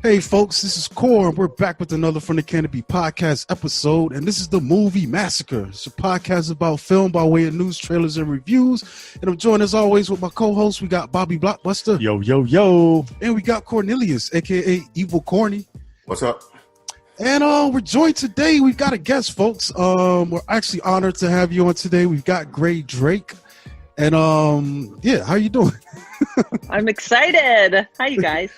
Hey folks, this is Core, and we're back with another From the Canopy podcast episode, and this is the Movie Massacre. It's a podcast about film by way of news, trailers, and reviews, and I'm joined as always with my co-host. We got Bobby Blockbuster. Yo, yo, yo. And we got Cornelius, aka Evil Corny. What's up? And we're joined today. We've got a guest, folks. We're actually honored to have you on today. We've got Grae Drake. And yeah, how you doing? I'm excited. Hi, you guys.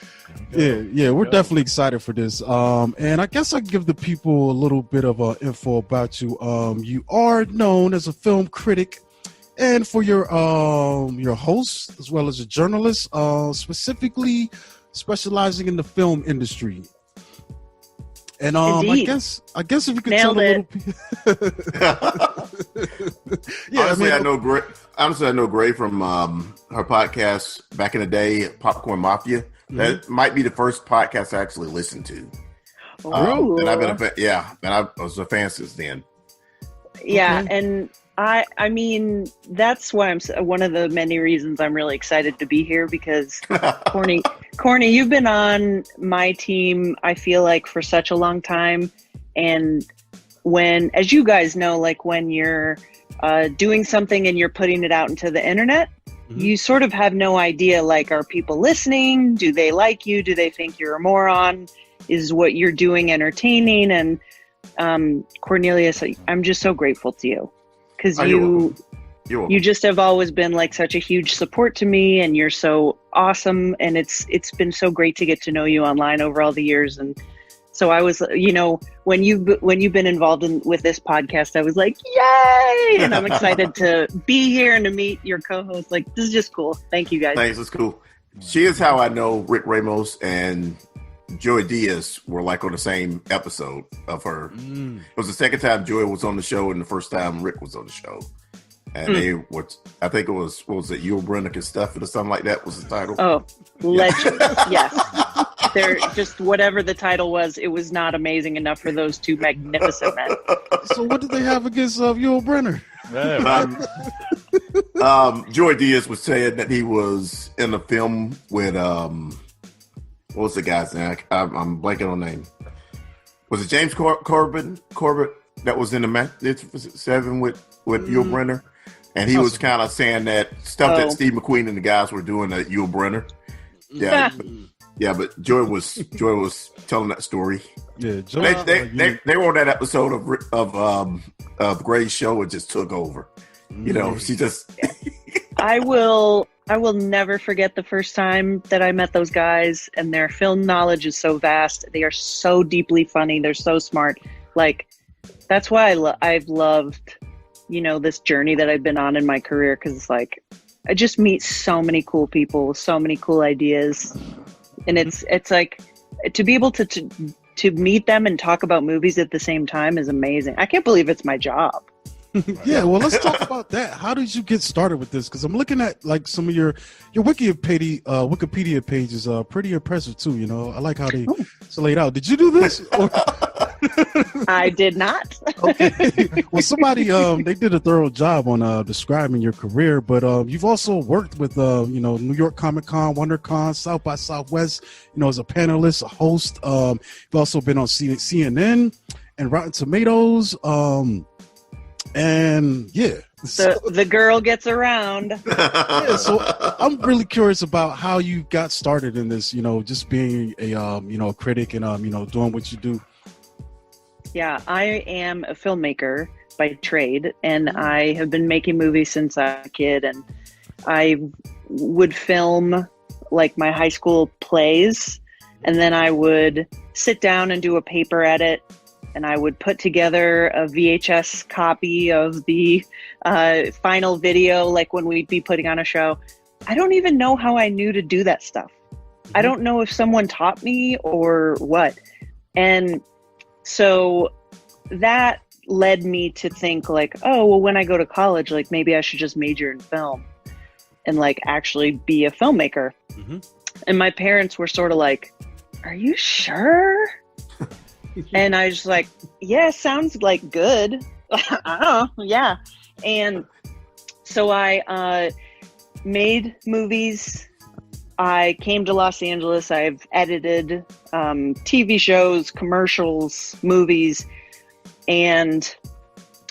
Yeah, we're definitely excited for this. And I guess I give the people a little bit of info about you. You are known as a film critic, and for your host as well as a journalist, specifically specializing in the film industry. And I guess if you could Nailed tell it. a little yeah, Honestly, I know Grae from her podcast back in the day, Popcorn Mafia. Mm-hmm. That might be the first podcast I actually listened to. And I've been I was a fan since then. Yeah, okay. and I mean that's why one of the many reasons I'm really excited to be here, because Corny, you've been on my team, I feel like, for such a long time, and when, as you guys know, like when you're doing something and you're putting it out into the internet, you sort of have no idea, like, are people listening? Do they like you? Do they think you're a moron? Is what you're doing entertaining? And Cornelius, I'm just so grateful to you, because you just have always been like such a huge support to me, and you're so awesome. And it's been so great to get to know you online over all the years. And so I was, when you've been involved with this podcast, I was like, yay! And I'm excited to be here and to meet your co-host. Like, this is just cool. Thank you, guys. Thanks, it's cool. She is how I know Rick Ramos and Joy Diaz were like on the same episode of her. It was the second time Joy was on the show and the first time Rick was on the show. And they were, I think it was, what was it, Yul Brynner and stuff or something like that was the title. Oh, legend. Yes. They're just, whatever the title was, it was not amazing enough for those two magnificent men. So what did they have against Yul Brynner? Joy Diaz was saying that he was in a film with what was the guy's name? I'm blanking on the name. Was it James Corbett that was in the Magnificent Seven with Yul Brynner? And he was kind of saying that stuff that Steve McQueen and the guys were doing at Yul Brynner. Yeah, but Joy was telling that story. Yeah, Joy, they were on that episode of Grae's show. It just took over. She just. I will never forget the first time that I met those guys, and their film knowledge is so vast. They are so deeply funny. They're so smart. Like, that's why I've loved, this journey that I've been on in my career, because it's like I just meet so many cool people, so many cool ideas, and it's like to be able to meet them and talk about movies at the same time is amazing. I can't believe it's my job. Yeah, well, let's talk about that. How did you get started with this? Because I'm looking at like some of your Wikipedia page is pretty impressive too. I like how it's laid out. Did you do this? I did not. Okay. Well, somebody they did a thorough job on describing your career, but you've also worked with New York Comic Con, WonderCon, South by Southwest. As a panelist, a host. You've also been on CNN and Rotten Tomatoes. And yeah, the girl gets around. Yeah, so I'm really curious about how you got started in this, just being a critic and doing what you do. Yeah, I am a filmmaker by trade, and I have been making movies since I was a kid, and I would film like my high school plays, and then I would sit down and do a paper edit. And I would put together a VHS copy of the final video, like when we'd be putting on a show. I don't even know how I knew to do that stuff. I don't know if someone taught me or what. And so that led me to think like, oh, well, when I go to college, like maybe I should just major in film and like actually be a filmmaker. And my parents were sort of like, are you sure? And I was like, yeah, sounds like good. I don't know. Yeah. And so I made movies I came to Los Angeles. I've edited TV shows, commercials, movies, and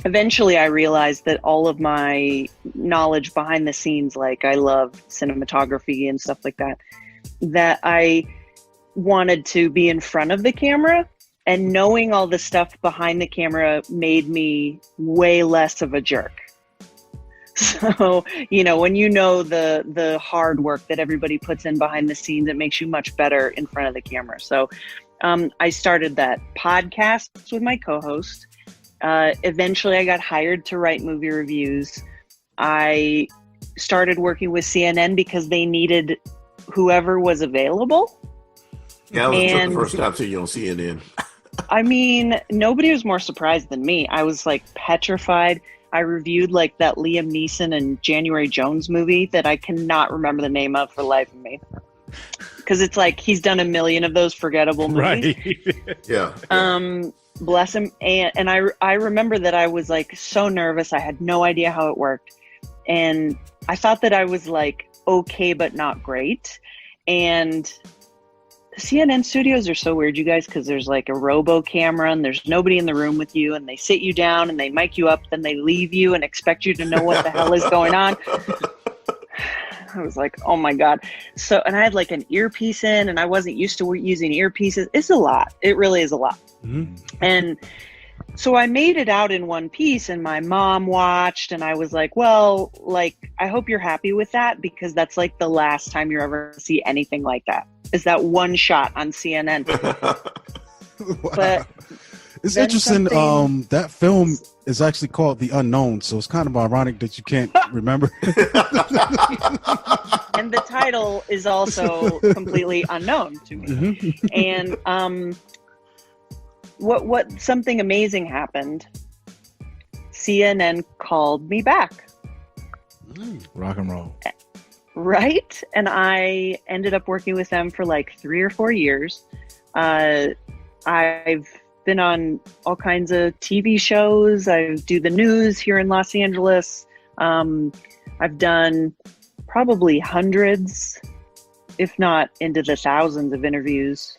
eventually I realized that all of my knowledge behind the scenes, like I love cinematography and stuff like that, that I wanted to be in front of the camera, and knowing all the stuff behind the camera made me way less of a jerk. So, you know, when you know the hard work that everybody puts in behind the scenes, it makes you much better in front of the camera. So I started that podcast with my co-host. Eventually, I got hired to write movie reviews. I started working with CNN because they needed whoever was available. Yeah, that was the first time seeing you on CNN. I mean, nobody was more surprised than me. I was like petrified. I reviewed like that Liam Neeson and January Jones movie that I cannot remember the name of for the life of me. Because it's like he's done a million of those forgettable movies. Right. Yeah. Bless him. And I remember that I was like so nervous. I had no idea how it worked. And I thought that I was like okay, but not great. And CNN studios are so weird, you guys, because there's like a robo camera and there's nobody in the room with you, and they sit you down and they mic you up, then they leave you and expect you to know what the hell is going on. I was like, oh my God. So, and I had like an earpiece in, and I wasn't used to using earpieces. It's a lot. It really is a lot. Mm-hmm. And so I made it out in one piece, and my mom watched, and I was like, well, like, I hope you're happy with that, because that's like the last time you're ever gonna see anything like that, is that one shot on CNN. Wow. But it's interesting. That film is actually called The Unknown, so it's kind of ironic that you can't remember. And the title is also completely unknown to me. Mm-hmm. And what something amazing happened. CNN called me back. Rock and roll. Right? And I ended up working with them for like 3 or 4 years. I've been on all kinds of TV shows. I do the news here in Los Angeles. I've done probably hundreds, if not into the thousands of interviews.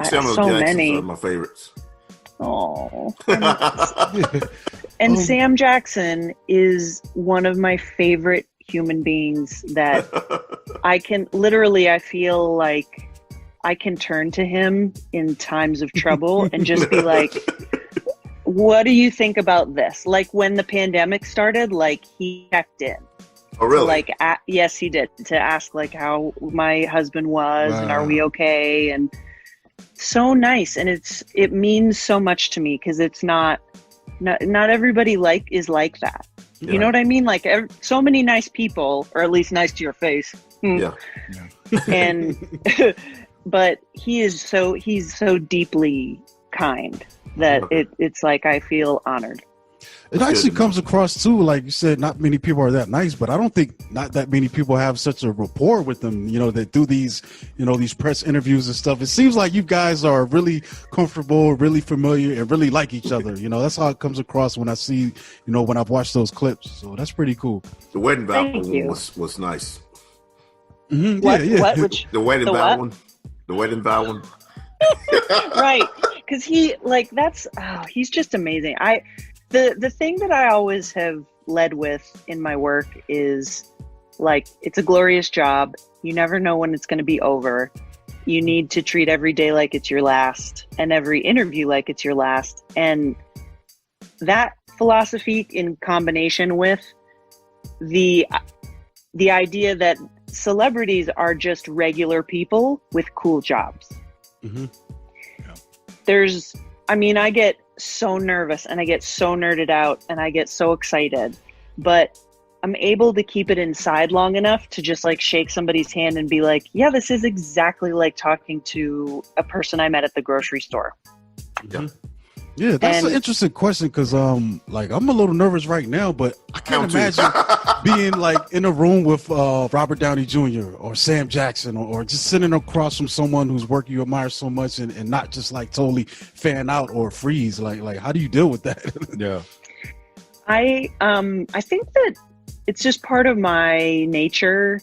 Samuel so Jackson's many. one of my favorites. Oh. And Sam Jackson is one of my favorite human beings that I feel like I can turn to him in times of trouble and just be like, what do you think about this? Like when the pandemic started, like he checked in. Oh, really? Like, yes, he did, to ask like how my husband was. Wow. And are we okay? And so nice. And it means so much to me, because it's not everybody is like that. Yeah. You know what I mean? Like so many nice people, or at least nice to your face. Yeah. And but he's so deeply kind that it's like I feel honored. It actually comes across too, like you said, not many people are that nice, but I don't think not that many people have such a rapport with them, you know, that do these, you know, these press interviews and stuff. It seems like you guys are really comfortable, really familiar, and really like each other. You know, that's how it comes across when I see, you know, when I've watched those clips. So that's pretty cool. The wedding vow Thank one you. was nice. Mm-hmm. What? Yeah. What? Which, The wedding the vow what? one. The wedding vow one. Right. Because he's just amazing. The thing that I always have led with in my work is like, it's a glorious job. You never know when it's going to be over. You need to treat every day like it's your last, and every interview like it's your last. And that philosophy, in combination with the idea that celebrities are just regular people with cool jobs. Mm-hmm. I get so nervous and I get so nerded out and I get so excited, but I'm able to keep it inside long enough to just like shake somebody's hand and be like, yeah, this is exactly like talking to a person I met at the grocery store. Yeah. Yeah, that's an interesting question, because like I'm a little nervous right now, but I can't imagine being like in a room with Robert Downey Jr. or Sam Jackson, or just sitting across from someone whose work you admire so much, and not just like totally fan out or freeze. Like how do you deal with that? Yeah. I think that it's just part of my nature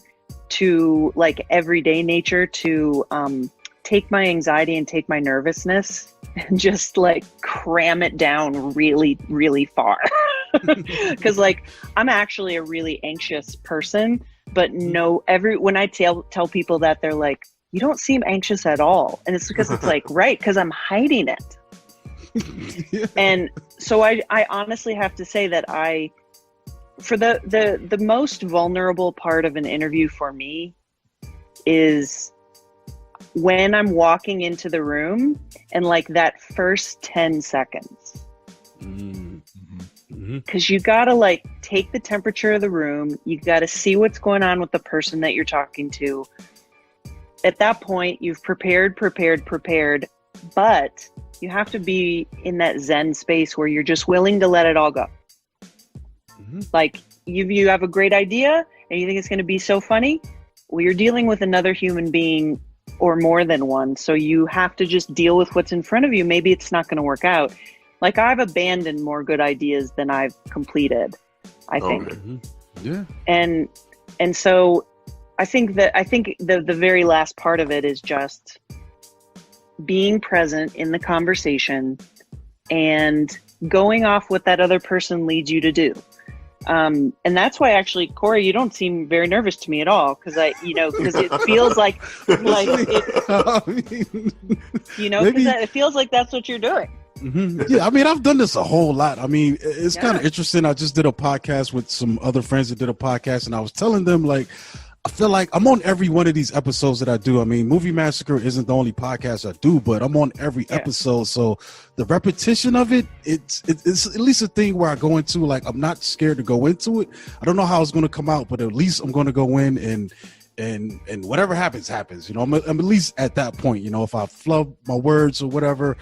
to like everyday nature to take my anxiety and take my nervousness and just like cram it down really, really far. Because like I'm actually a really anxious person, but when I tell people that, they're like, you don't seem anxious at all. And it's because it's like, right, because I'm hiding it. Yeah. And so I honestly have to say that for the most vulnerable part of an interview for me is when I'm walking into the room and like that first 10 seconds. Because you gotta like take the temperature of the room. You gotta see what's going on with the person that you're talking to. At that point, you've prepared, but you have to be in that Zen space where you're just willing to let it all go. Like you have a great idea and you think it's going to be so funny. Well, you're dealing with another human being or more than one. So you have to just deal with what's in front of you. Maybe it's not going to work out. Like I've abandoned more good ideas than I've completed, I think. Yeah. And so I think the very last part of it is just being present in the conversation and going off what that other person leads you to do. And that's why actually, Corey, you don't seem very nervous to me at all. Cause because it feels like it feels like that's what you're doing. Yeah, I mean, I've done this a whole lot. I mean, it's kind of interesting. I just did a podcast with some other friends that did a podcast, and I was telling them, like, I feel like I'm on every one of these episodes that I do. I mean, Movie Massacre isn't the only podcast I do, but I'm on every episode. So the repetition of it's at least a thing where I go into, like, I'm not scared to go into it. I don't know how it's going to come out, but at least I'm going to go in and whatever happens. I'm at least at that point, if I flub my words or whatever,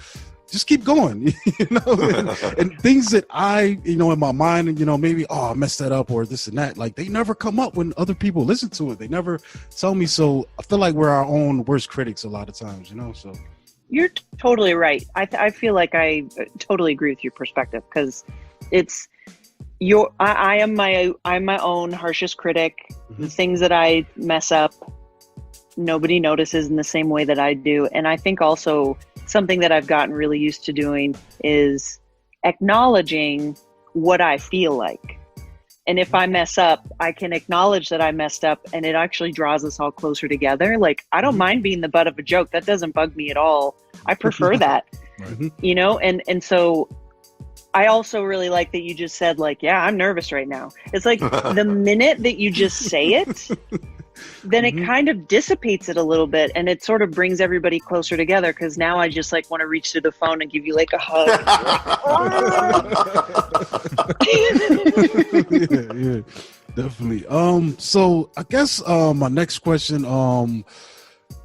just keep going, and things that I, in my mind, and, maybe, I messed that up or this and that, like they never come up when other people listen to it. They never tell me. So I feel like we're our own worst critics a lot of times, so. You're totally right. I feel like I totally agree with your perspective because it's I'm my own harshest critic. The things that I mess up, nobody notices in the same way that I do. And I think also something that I've gotten really used to doing is acknowledging what I feel like. And if I mess up, I can acknowledge that I messed up, and it actually draws us all closer together. Like, I don't mind being the butt of a joke. That doesn't bug me at all. I prefer that, and so I also really like that you just said, like, yeah, I'm nervous right now. It's like the minute that you just say it, then it kind of dissipates it a little bit, and it sort of brings everybody closer together. Because now I just like want to reach through the phone and give you like a hug. yeah, definitely. So I guess my next question,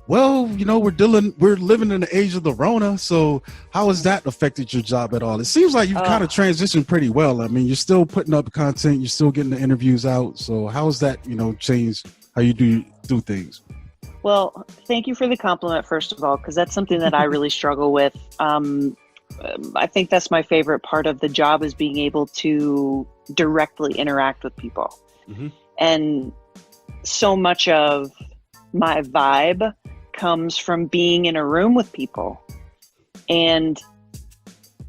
well, we're living in the age of the Rona. So how has that affected your job at all? It seems like you've kind of transitioned pretty well. I mean, you're still putting up content, you're still getting the interviews out. So how has that, changed how you do things? Well, thank you for the compliment, first of all, because that's something that I really struggle with. I think that's my favorite part of the job, is being able to directly interact with people. And so much of my vibe comes from being in a room with people. And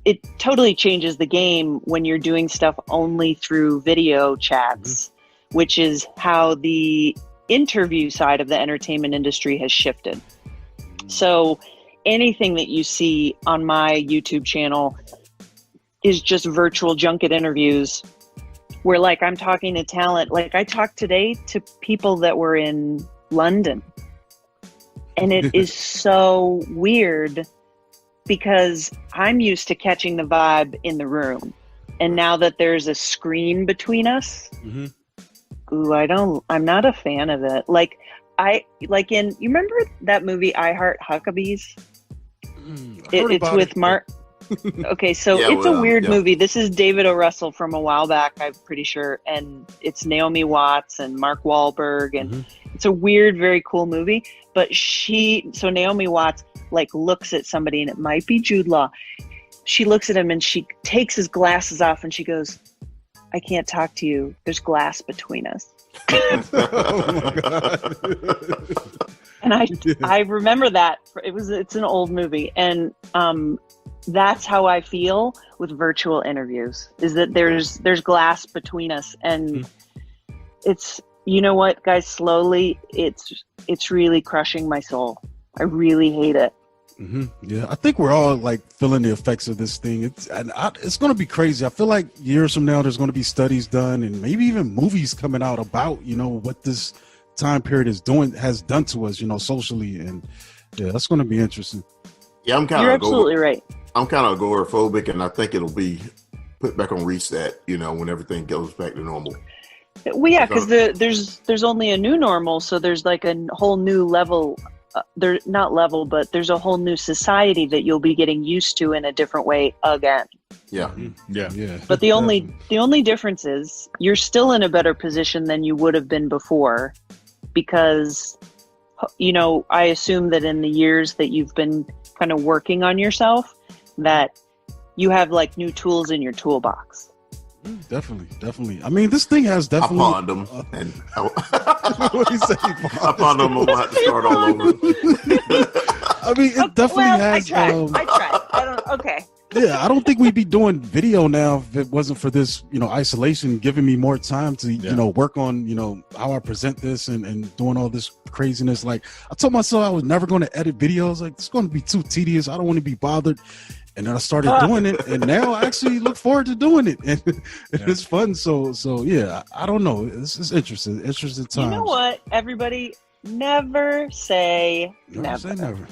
it totally changes the game when you're doing stuff only through video chats, which is how the interview side of the entertainment industry has shifted. So anything that you see on my YouTube channel is just virtual junket interviews where, like, I'm talking to talent. Like, I talked today to people that were in London, and it is so weird because I'm used to catching the vibe in the room, and now that there's a screen between us, I'm not a fan of it. You remember that movie I Heart Huckabees? It's with Mark. Okay, so it's a weird movie. This is David O. Russell from a while back, I'm pretty sure, and it's Naomi Watts and Mark Wahlberg, and it's a weird, very cool movie. But Naomi Watts looks at somebody, and it might be Jude Law. She looks at him and she takes his glasses off and she goes, "I can't talk to you. There's glass between us." Oh my god! And I remember that it's an old movie, and that's how I feel with virtual interviews. Is that there's glass between us, and it's, you know what, guys, slowly it's really crushing my soul. I really hate it. Yeah, I think we're all like feeling the effects of this thing. It's going to be crazy. I feel like years from now, there's going to be studies done and maybe even movies coming out about, what this time period has done to us, socially. And yeah, that's going to be interesting. Yeah, You're absolutely right. I'm kind of agoraphobic, and I think it'll be put back on reset, when everything goes back to normal. Well, yeah, because there's only a new normal, so there's like a whole new level. There's a whole new society that you'll be getting used to in a different way again. Yeah. Yeah. But the only difference is you're still in a better position than you would have been before, because, I assume that in the years that you've been kind of working on yourself, that you have like new tools in your toolbox. Definitely. I mean, this thing has definitely. I pawned them, and What do you say? I pawned them. I'm about to start all over. I mean, it definitely has. I tried. Okay. Yeah, I don't think we'd be doing video now if it wasn't for this, isolation, giving me more time to, work on, how I present this and doing all this craziness. Like, I told myself I was never going to edit videos. Like, it's going to be too tedious. I don't want to be bothered. And then I started doing it, and now I actually look forward to doing it, and it's fun. So yeah, I don't know. It's interesting times. You know what, everybody? Never say never. Say never.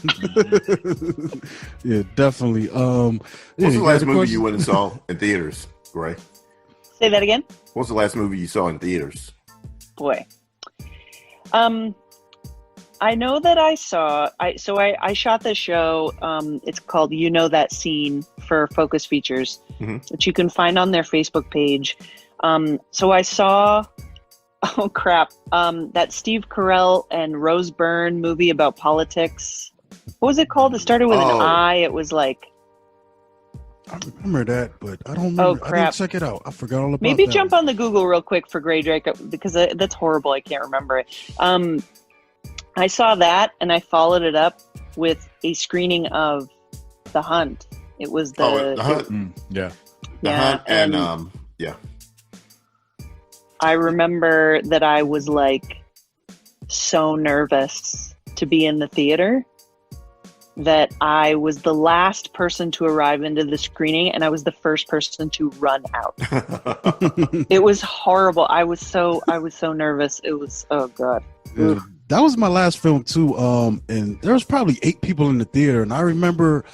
Yeah, definitely. What's the last movie you went and saw in theaters, Grae? Say that again. What's the last movie you saw in theaters? Boy. I know that I shot this show. It's called You Know That Scene for Focus Features, which you can find on their Facebook page. So I saw, oh crap, that Steve Carell and Rose Byrne movie about politics. What was it called? It started with an I. It was like, I remember that, but I don't remember. Oh crap! I didn't check it out. I forgot all about Maybe that. Jump on the Google real quick for Grae Drake, because that's horrible. I can't remember it. I saw that, and I followed it up with a screening of The Hunt. It was The Hunt. Yeah. The Hunt, and yeah. I remember that I was like so nervous to be in the theater that I was the last person to arrive into the screening, and I was the first person to run out. It was horrible. I was so nervous. It was, oh God. Yeah. That was my last film too, and there was probably 8 people in the theater, and I remember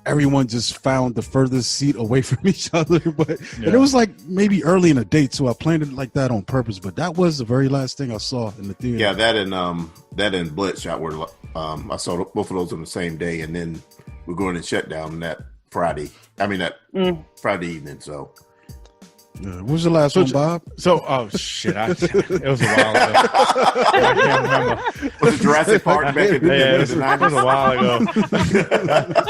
everyone just found the furthest seat away from each other, and it was like maybe early in the day too. I planned it like that on purpose, but that was the very last thing I saw in the theater. Yeah, that and Bloodshot were I saw both of those on the same day, and then we're going to shut down that Friday. I mean Friday evening. So. Yeah. What was the last one, Bob? So, oh shit, it was a while ago. I can't remember. Was it Jurassic Park back in the 90s? It was a while ago.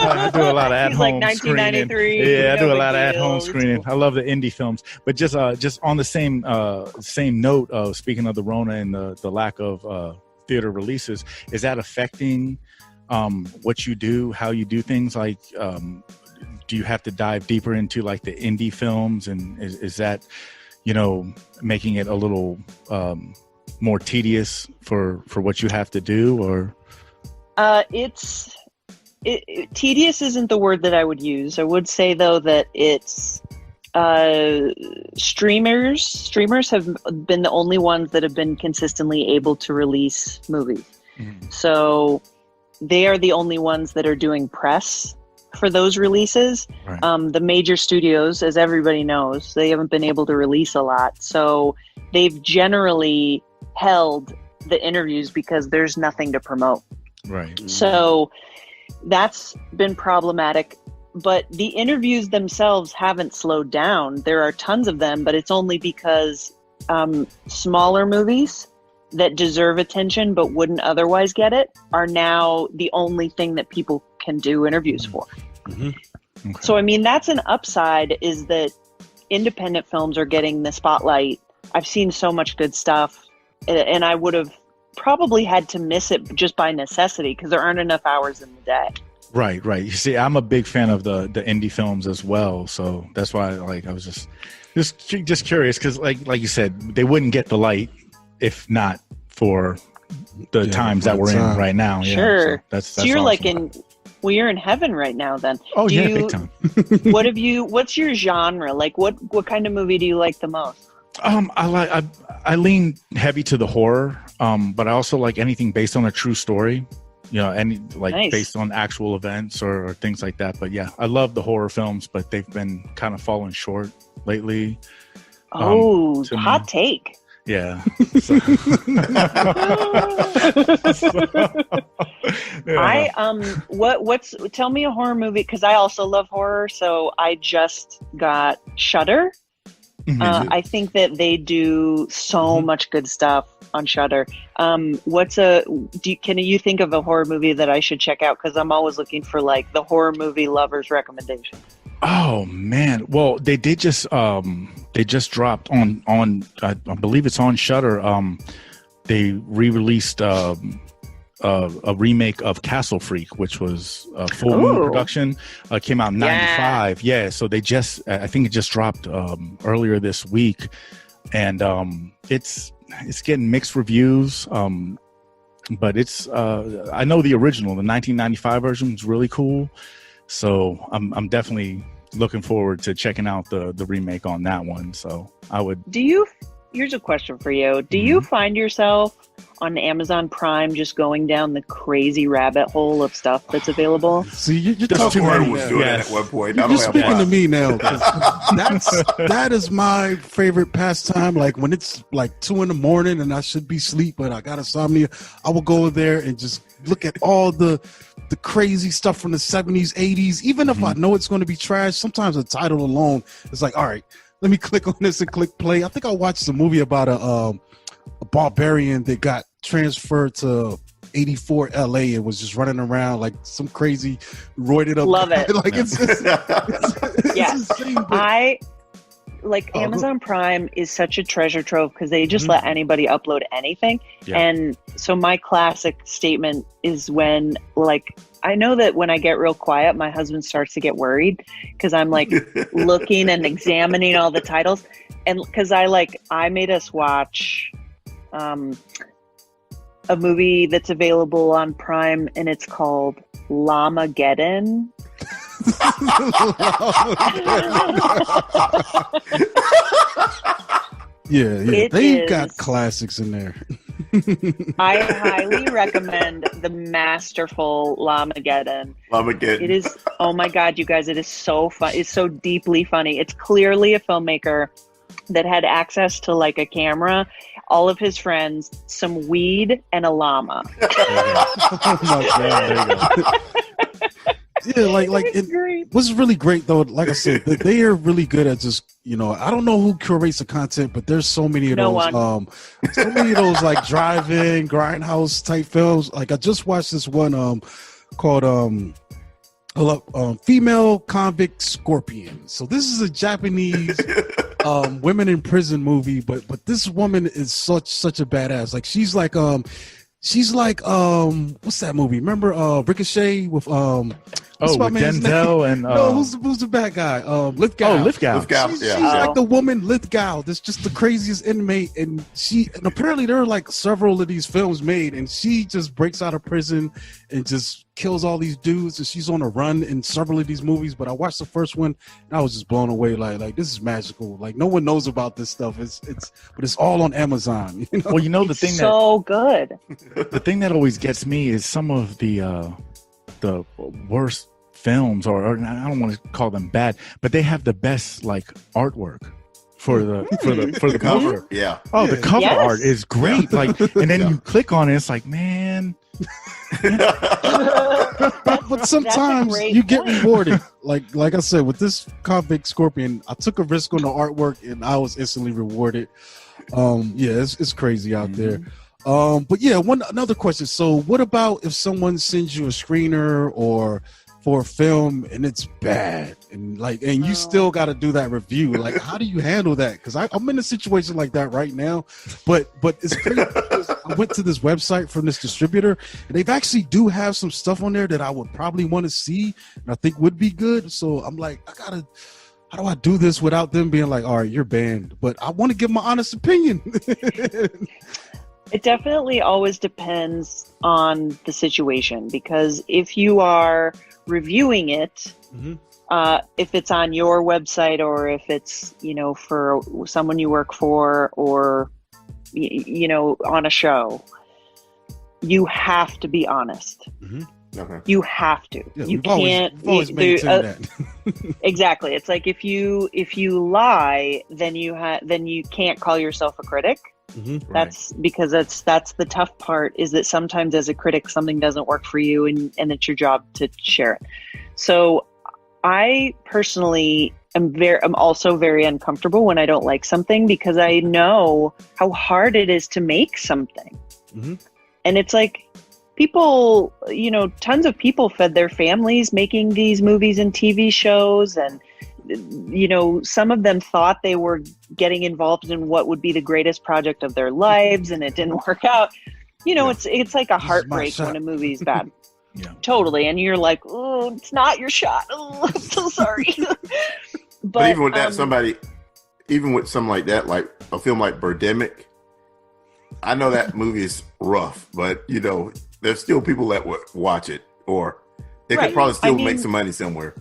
I do a lot of at-home like 1993. screening. Yeah, I do a lot of at-home screening. I love the indie films. But just on the same note of speaking of the Rona and the lack of theater releases, is that affecting what you do, how you do things? Like, do you have to dive deeper into like the indie films, and is that, making it a little more tedious for what you have to do, or? Tedious isn't the word that I would use. I would say though that it's streamers have been the only ones that have been consistently able to release movies. So they are the only ones that are doing press for those releases. Right. The major studios, as everybody knows, they haven't been able to release a lot. So they've generally held the interviews because there's nothing to promote. Right. So that's been problematic. But the interviews themselves haven't slowed down. There are tons of them, but it's only because smaller movies that deserve attention but wouldn't otherwise get it are now the only thing that people can do interviews for. Okay. So, I mean, that's an upside, is that independent films are getting the spotlight I've seen so much good stuff, and I would have probably had to miss it just by necessity because there aren't enough hours in the day. Right. You see, I'm a big fan of the indie films as well, so that's why I was just curious because like you said, they wouldn't get the light if not for the times that we're in right now. Sure. Yeah, so that's you're awesome. like you're in heaven right now then. Oh, big time. What's your genre? Like what kind of movie do you like the most? I lean heavy to the horror, but I also like anything based on a true story, nice. Based on actual events or things like that. But yeah, I love the horror films, but they've been kind of falling short lately. Hot take. Yeah. Tell me a horror movie because I also love horror. So I just got Shudder. Mm-hmm. I think that they do so much good stuff on Shudder. Can you think of a horror movie that I should check out? Because I'm always looking for like the horror movie lovers recommendation. Oh man! Well, they did just dropped on I believe it's on Shudder. They re-released a remake of Castle Freak, which was a full moon production. Came out in '95. Yeah, so I think it just dropped earlier this week, and it's getting mixed reviews. But it's I know the original, the 1995 version was really cool. So I'm definitely looking forward to checking out the remake on that one. So I would. Here's a question for you. Do you find yourself on Amazon Prime just going down the crazy rabbit hole of stuff that's available? See, you're talking to me. Was doing it at one point. You're speaking to me now. That is my favorite pastime. Like when it's like 2 a.m. and I should be asleep, but I got insomnia. I will go there and just look at all the crazy stuff from the 70s, 80s. Even if I know it's going to be trash, sometimes the title alone is like, all right, let me click on this and click play. I think I watched a movie about a barbarian that got transferred to 84 LA and was just running around like some crazy roided up. Love it. Like it's insane. Amazon Prime is such a treasure trove because they just let anybody upload anything. Yeah. And so my classic statement is when I know that when I get real quiet, my husband starts to get worried because I'm like looking and examining all the titles. And because I made us watch a movie that's available on Prime and it's called Llamageddon. Yeah. They've got classics in there. I highly recommend the masterful Llamageddon. It is, oh my God, you guys, it is so fun. It's so deeply funny. It's clearly a filmmaker that had access to like a camera, all of his friends, some weed, and a llama. Oh my God. Yeah, what's really great though, like I said, they are really good at just, I don't know who curates the content, but there's so many of those like drive-in, grindhouse type films. Like I just watched this one called Female Convict Scorpion. So this is a Japanese women in prison movie, but this woman is such a badass. Like she's like what's that movie? Remember Ricochet with with Denzel and who's the bad guy? Lithgow. Lithgow. She's like the woman Lithgow. That's just the craziest inmate, and apparently there are like several of these films made, and she just breaks out of prison and just kills all these dudes, and she's on a run in several of these movies. But I watched the first one and I was just blown away. Like this is magical. Like no one knows about this stuff. But it's all on Amazon. Well, the thing good. The thing that always gets me is some of the worst films, or I don't want to call them bad, but they have the best like artwork for the cover. Yeah. Oh, the cover art is great. Like, and then you click on it, it's like, man. but sometimes you get rewarded. Like I said, with this Convict Scorpion, I took a risk on the artwork and I was instantly rewarded. It's crazy out there. But yeah, another question. So what about if someone sends you a screener or for a film and it's bad, and you still got to do that review. Like, how do you handle that? Because I'm in a situation like that right now, but it's crazy because I went to this website from this distributor, and they've actually do have some stuff on there that I would probably want to see and I think would be good. So I'm like, how do I do this without them being like, all right, you're banned? But I want to give my honest opinion. It definitely always depends on the situation, because if you are reviewing it, if it's on your website or if it's, for someone you work for or, on a show, you have to be honest. Okay. You have to. Yeah, you can't. We've always maintained that. Exactly. It's like if you lie, then you can't call yourself a critic. That's because that's the tough part, is that sometimes as a critic something doesn't work for you, and it's your job to share it. So I personally I'm also very uncomfortable when I don't like something, because I know how hard it is to make something. And it's like, people, tons of people fed their families making these movies and TV shows, and some of them thought they were getting involved in what would be the greatest project of their lives, and it didn't work out. It's like a heartbreak when a movie's bad. Yeah, totally. And you're like, oh, it's not your shot. Oh, I'm so sorry. but even with that, even with something like that, like a film like Birdemic, I know that movie is rough, but there's still people that would watch it, or it could probably still make some money somewhere.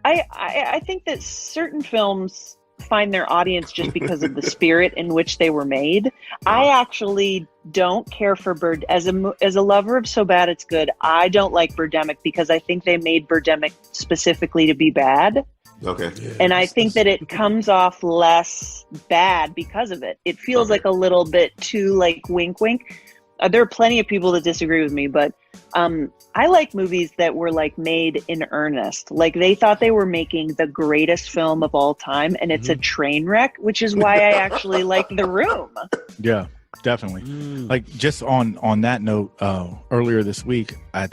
I think that certain films find their audience just because of the spirit in which they were made. I actually don't care for as a lover of So Bad It's Good, I don't like Birdemic, because I think they made Birdemic specifically to be bad. Okay. And I think that it comes off less bad because of it. It feels like a little bit too like wink wink. There are plenty of people that disagree with me, but I like movies that were like made in earnest. Like they thought they were making the greatest film of all time, and it's a train wreck, which is why I actually like The Room. Yeah, definitely. Like, just on that note, earlier this week, I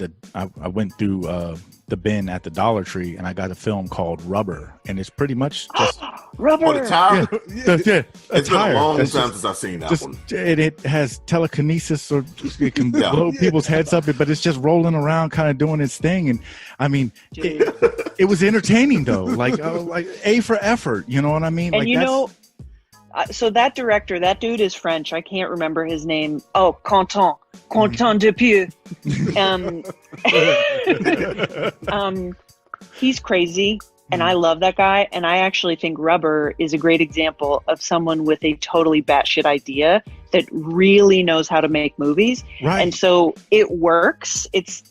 went through the bin at the Dollar Tree, and I got a film called Rubber, and it's pretty much just Rubber. Oh, the tire? It's been a long time since I've seen that one. It has telekinesis, or it can blow people's heads up, but it's just rolling around, kind of doing its thing. And I mean, it was entertaining though. Like A for effort, you know what I mean? And so that director, that dude is French. I can't remember his name. Oh, Quentin Dupieux. He's crazy, and I love that guy. And I actually think Rubber is a great example of someone with a totally batshit idea that really knows how to make movies. Right. And so it works. It's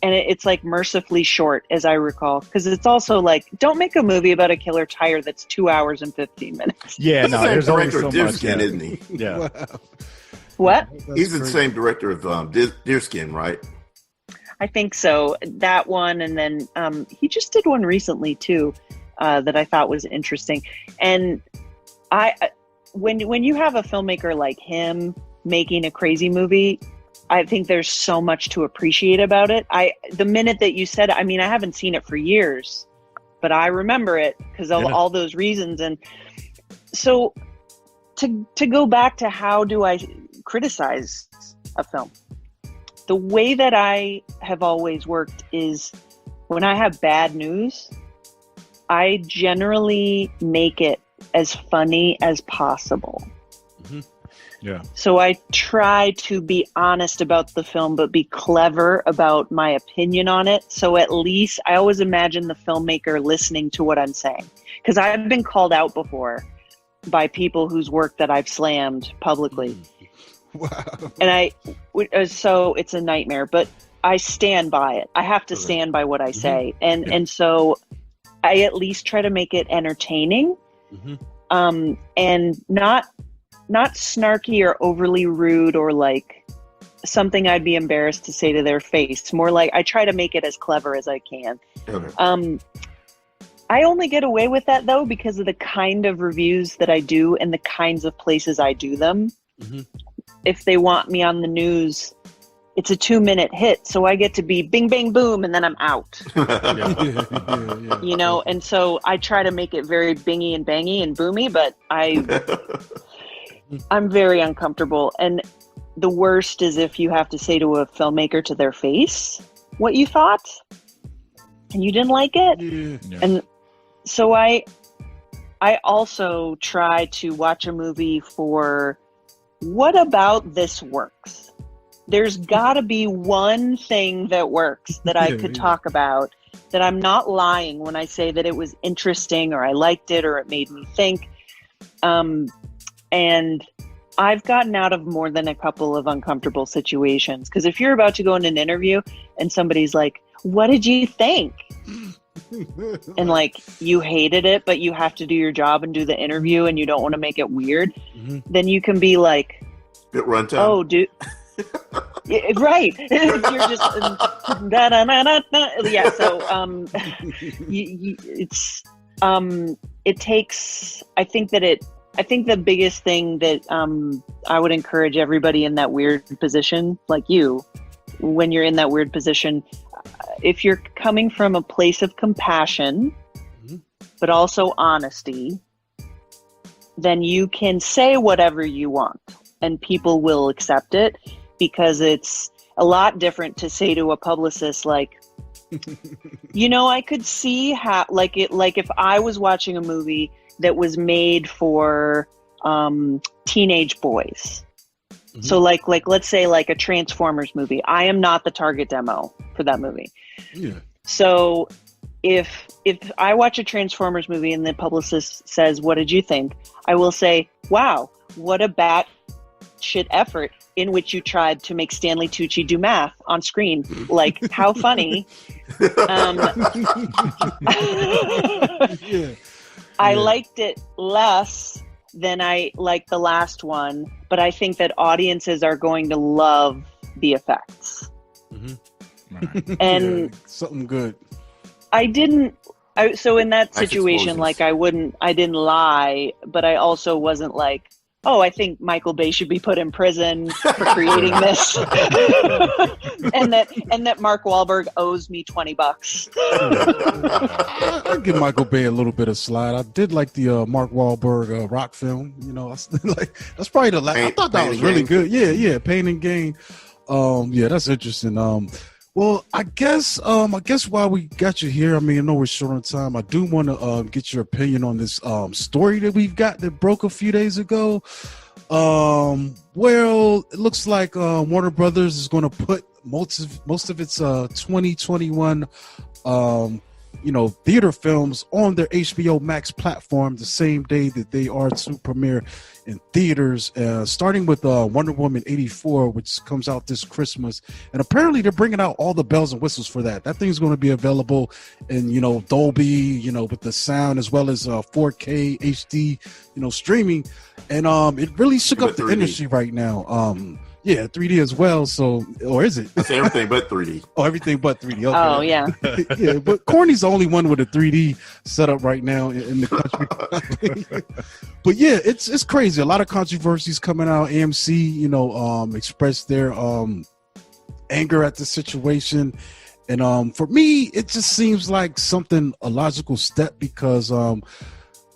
like mercifully short, as I recall, because it's also like, don't make a movie about a killer tire that's 2 hours and 15 minutes. Yeah, no, there's only so Deer much. Skin, isn't he? Yeah. Wow. What? He's the same director of Deerskin, right? I think so. That one, and then he just did one recently too that I thought was interesting. And when you have a filmmaker like him making a crazy movie, I think there's so much to appreciate about it. The minute that you said, I haven't seen it for years, but I remember it because of all those reasons. And so to go back to how do I criticize a film? The way that I have always worked is when I have bad news, I generally make it as funny as possible. Yeah. So I try to be honest about the film, but be clever about my opinion on it. So at least I always imagine the filmmaker listening to what I'm saying. Because I've been called out before by people whose work that I've slammed publicly. Wow. And so it's a nightmare, but I stand by it. I have to stand by what I say. And so I at least try to make it entertaining, and not snarky or overly rude or like something I'd be embarrassed to say to their face. More like I try to make it as clever as I can. Okay. I only get away with that though because of the kind of reviews that I do and the kinds of places I do them. If they want me on the news it's a 2-minute hit, so I get to be bing, bang, boom, and then I'm out. You know, and so I try to make it very bingy and bangy and boomy, but I'm very uncomfortable. And the worst is if you have to say to a filmmaker to their face what you thought and you didn't like it. Yeah. And so I also try to watch a movie for what about this works? There's got to be one thing that works that I could talk about, that I'm not lying when I say that it was interesting or I liked it or it made me think. And I've gotten out of more than a couple of uncomfortable situations. Because if you're about to go in an interview and somebody's like, what did you think? And like, you hated it, but you have to do your job and do the interview and you don't want to make it weird, then you can be like, bit runtime. Oh, dude. Yeah, right. You're just yeah. So it takes. I think the biggest thing that I would encourage everybody in that weird position, like you, when you're in that weird position, if you're coming from a place of compassion, but also honesty, then you can say whatever you want and people will accept it, because it's a lot different to say to a publicist, like, you know, I could see how, like if I was watching a movie that was made for teenage boys. So like let's say like a Transformers movie. I am not the target demo for that movie. Yeah. So if I watch a Transformers movie and the publicist says, what did you think? I will say, wow, what a batshit effort in which you tried to make Stanley Tucci do math on screen. Like, how funny. I liked it less than I liked the last one, but I think that audiences are going to love the effects. Right. And something good. So in that situation, like I didn't lie, but I also wasn't like, oh, I think Michael Bay should be put in prison for creating this. and that Mark Wahlberg owes me $20. I give Michael Bay a little bit of slide. I did like the Mark Wahlberg rock film. You know, that's probably the last. I thought that was really good. Yeah, Pain and Gain. Yeah, that's interesting. Well, I guess while we got you here, I mean, I know we're short on time. I do want to get your opinion on this story that we've got that broke a few days ago. Well, it looks like Warner Brothers is going to put most of its 2021 theater films on their HBO Max platform the same day that they are to premiere in theaters, starting with Wonder Woman 84, which comes out this Christmas. And apparently they're bringing out all the bells and whistles for that. That thing's going to be available in, Dolby, with the sound, as well as 4K HD, streaming. And it really shook up the industry right now. Yeah, 3D as well. So, or is it? That's everything but 3D. Oh, everything but 3D. Okay. Oh, yeah. Yeah, but Corny's the only one with a 3D setup right now in the country. But yeah, it's crazy. A lot of controversies coming out. AMC, expressed their anger at the situation. And for me, it just seems like a logical step, because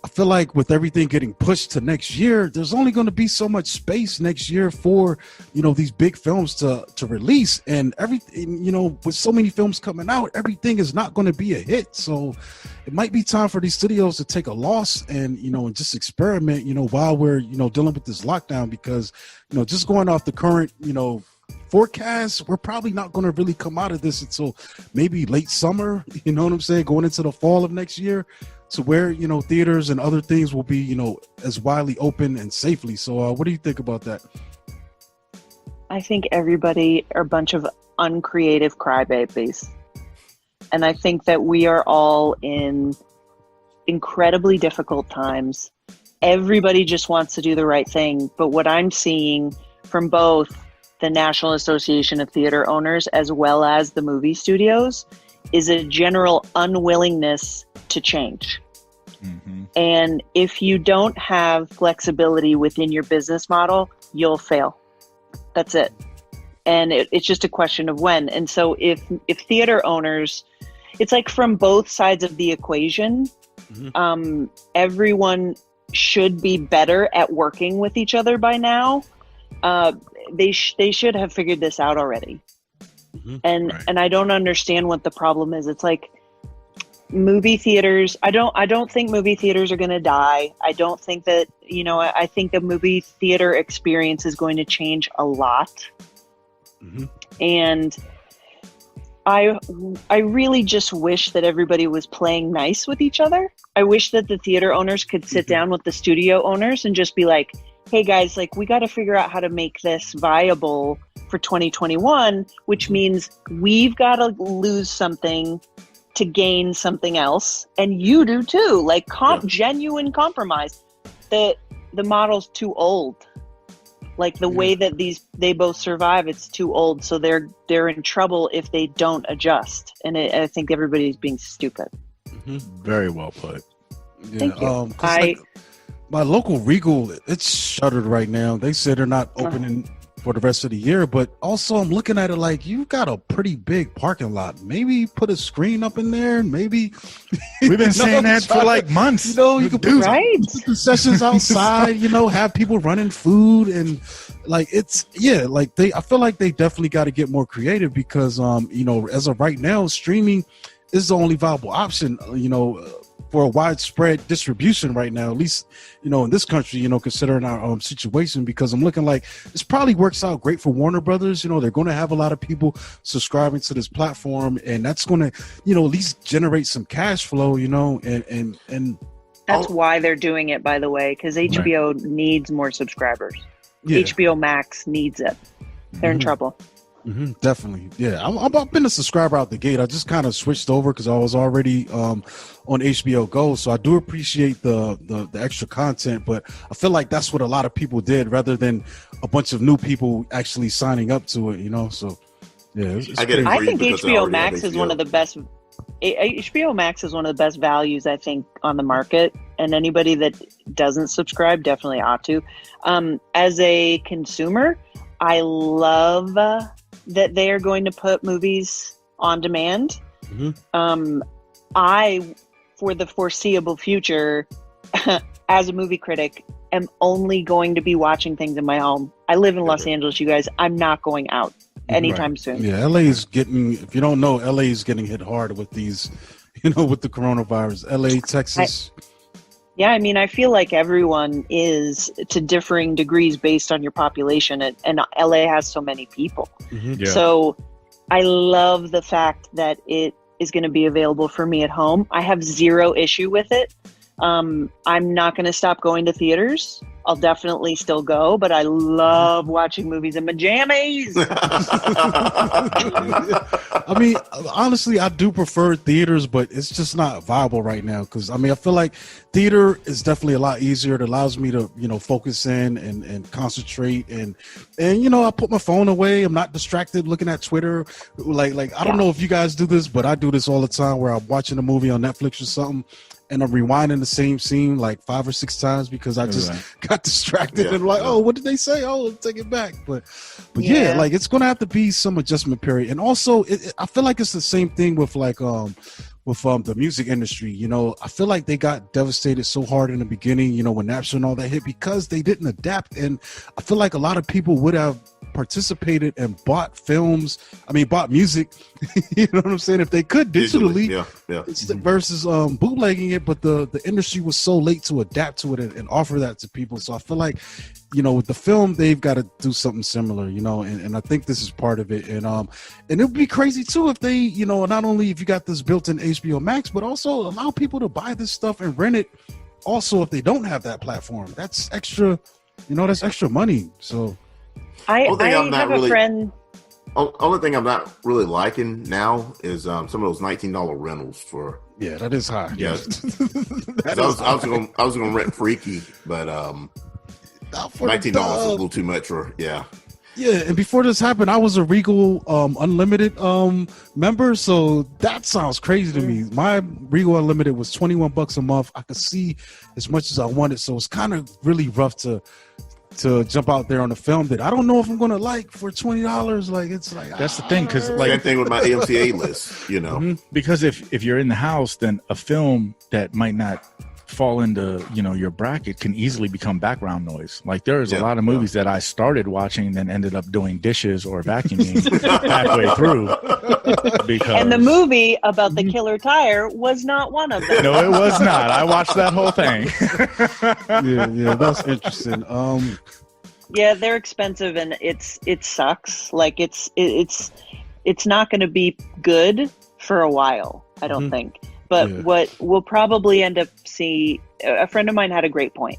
I feel like with everything getting pushed to next year, there's only going to be so much space next year for, these big films to release, and everything, with so many films coming out, everything is not going to be a hit. So it might be time for these studios to take a loss and, and just experiment, while we're, dealing with this lockdown, because, just going off the current, forecast, we're probably not going to really come out of this until maybe late summer, you know what I'm saying, going into the fall of next year, to where theaters and other things will be as widely open and safely. So what do you think about that? I think everybody are a bunch of uncreative crybabies, and I think that we are all in incredibly difficult times. Everybody just wants to do the right thing, but what I'm seeing from both the National Association of Theater Owners as well as the movie studios is a general unwillingness to change. Mm-hmm. And if you don't have flexibility within your business model, you'll fail. That's it. and it's just a question of when. And so if theater owners, it's like from both sides of the equation, everyone should be better at working with each other by now. They should have figured this out already. And I don't understand what the problem is. It's like movie theaters. I don't think movie theaters are going to die. I don't think that, I think the movie theater experience is going to change a lot. And I really just wish that everybody was playing nice with each other. I wish that the theater owners could sit down with the studio owners and just be like, hey guys, like we got to figure out how to make this viable for 2021, which means we've got to lose something to gain something else. And you do too, like genuine compromise. The model's too old. Like the way that they both survive, it's too old. So they're in trouble if they don't adjust. And I think everybody's being stupid. Very well put. Yeah, Thank you. My local Regal, it's shuttered right now. They said they're not opening for the rest of the year, but also I'm looking at it like you've got a pretty big parking lot. Maybe put a screen up in there, and maybe we've been saying that for like months. You can put concessions outside. Have people running food, and like I feel like they definitely got to get more creative because as of right now, streaming is the only viable option. For a widespread distribution right now, at least, in this country, considering our situation, because I'm looking like this probably works out great for Warner Brothers. They're going to have a lot of people subscribing to this platform, and that's going to, at least generate some cash flow, and that's why they're doing it, by the way, because HBO needs more subscribers. Yeah. HBO Max needs it. They're in trouble. Definitely. Yeah. I've been a subscriber out the gate. I just kind of switched over because I was already on HBO Go. So I do appreciate the extra content, but I feel like that's what a lot of people did rather than a bunch of new people actually signing up to it, so yeah. I think HBO Max is one of the best. HBO Max is one of the best values, I think, on the market, and anybody that doesn't subscribe definitely ought to. As a consumer, I love that they are going to put movies on demand. I, for the foreseeable future, as a movie critic, am only going to be watching things in my home. I live in Los Angeles, you guys. I'm not going out anytime soon. Yeah, LA is getting, if you don't know, LA is getting hit hard with these, with the coronavirus. LA, Texas. I feel like everyone is to differing degrees based on your population, and LA has so many people. So I love the fact that it is going to be available for me at home. I have zero issue with it. I'm not going to stop going to theaters. I'll definitely still go, but I love watching movies in my jammies. Honestly, I do prefer theaters, but it's just not viable right now. Because I feel like theater is definitely a lot easier. It allows me to, focus in and concentrate, and I put my phone away. I'm not distracted looking at Twitter. Like I don't know if you guys do this, but I do this all the time where I'm watching a movie on Netflix or something, and I'm rewinding the same scene like 5 or 6 times because I just got distracted and like, oh, what did they say? Oh, let's take it back. But like it's gonna have to be some adjustment period. And also, I feel like it's the same thing with like the music industry. I feel like they got devastated so hard in the beginning. When Napster and all that hit because they didn't adapt. And I feel like a lot of people would have participated and bought music, you know what I'm saying, if they could digitally, versus bootlegging it. But the industry was so late to adapt to it and offer that to people. So I feel like, with the film, they've got to do something similar, and I think this is part of it. And it would be crazy too if they, not only if you got this built-in HBO Max, but also allow people to buy this stuff and rent it. Also, if they don't have that platform, that's extra, that's extra money. So I have a friend. Only thing I'm not really liking now is some of those $19 rentals for. Yeah, that is high. Yeah, I was gonna rent Freaky, but $19 is a little too much for Yeah, and before this happened, I was a Regal Unlimited member, so that sounds crazy to me. My Regal Unlimited was $21 a month. I could see as much as I wanted, so it's kind of really rough to to jump out there on a film that I don't know if I'm going to like for $20. Like, it's like, that's the thing. Cause like, same thing with my AMC list, you know, because if you're in the house, then a film that might not fall into, you know, your bracket can easily become background noise. Like there's a lot of movies that I started watching and then ended up doing dishes or vacuuming halfway through. And the movie about the killer tire was not one of them. No, it was not. I watched that whole thing. yeah, that's interesting. Yeah, they're expensive and it sucks. Like it's not going to be good for a while, I don't think. But what we'll probably end up seeing, a friend of mine had a great point.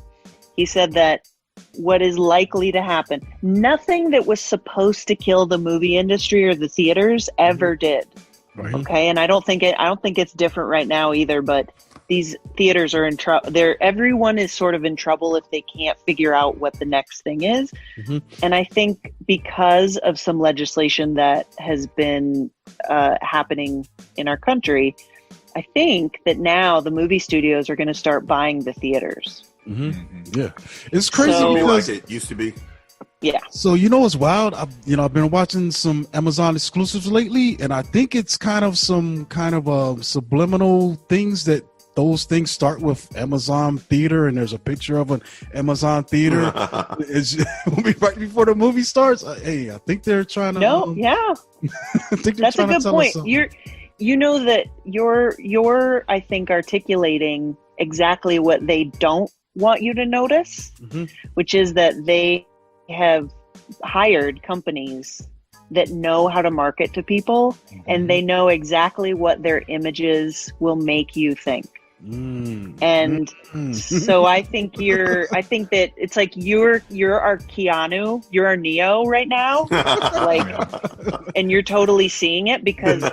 He said that what is likely to happen, nothing that was supposed to kill the movie industry or the theaters ever did. Right. Okay, and I don't think it's different right now either. But these theaters are in trouble. Everyone is sort of in trouble if they can't figure out what the next thing is. And I think because of some legislation that has been happening in our country, I think that now the movie studios are going to start buying the theaters. Yeah, it's crazy like it used to be. Yeah. So you know what's wild? I've been watching some Amazon exclusives lately, and I think it's kind of some kind of subliminal things that those things start with Amazon Theater, and there's a picture of an Amazon Theater. It's right before the movie starts. Hey, I think they're trying to. I think that's a good point. You know that you're I think articulating exactly what they don't want you to notice, which is that they have hired companies that know how to market to people, and they know exactly what their images will make you think. And so I think that it's like you're our Keanu, you're our Neo right now, like, and you're totally seeing it because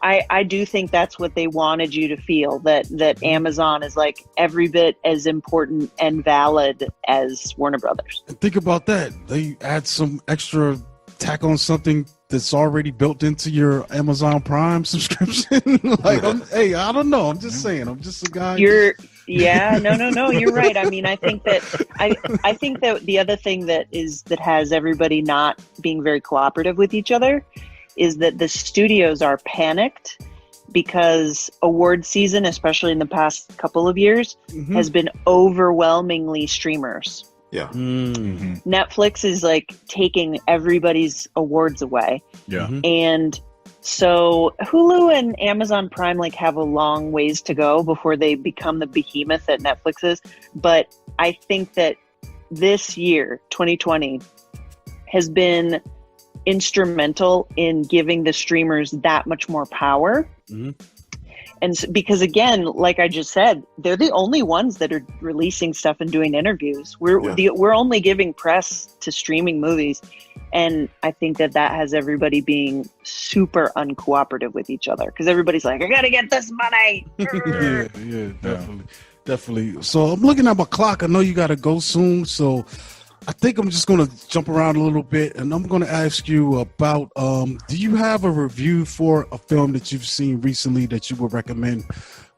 I do think that's what they wanted you to feel, that Amazon is like every bit as important and valid as Warner Brothers. And think about that. They add some extra tack on something that's already built into your Amazon Prime subscription. Like, I don't know. I'm just saying. I'm just a guy. No. You're right. I mean, I think that the other thing that has everybody not being very cooperative with each other is that the studios are panicked because award season, especially in the past couple of years, has been overwhelmingly streamers. Yeah. Netflix is like taking everybody's awards away. Yeah. And so Hulu and Amazon Prime like have a long ways to go before they become the behemoth that Netflix is. But I think that this year, 2020, has been instrumental in giving the streamers that much more power. And because again, like I just said, they're the only ones that are releasing stuff and doing interviews. We're only giving press to streaming movies, and I think that has everybody being super uncooperative with each other because everybody's like, I gotta get this money. Definitely. So I'm looking at my clock. I know you gotta go soon, so I think I'm just going to jump around a little bit, and I'm going to ask you about, do you have a review for a film that you've seen recently that you would recommend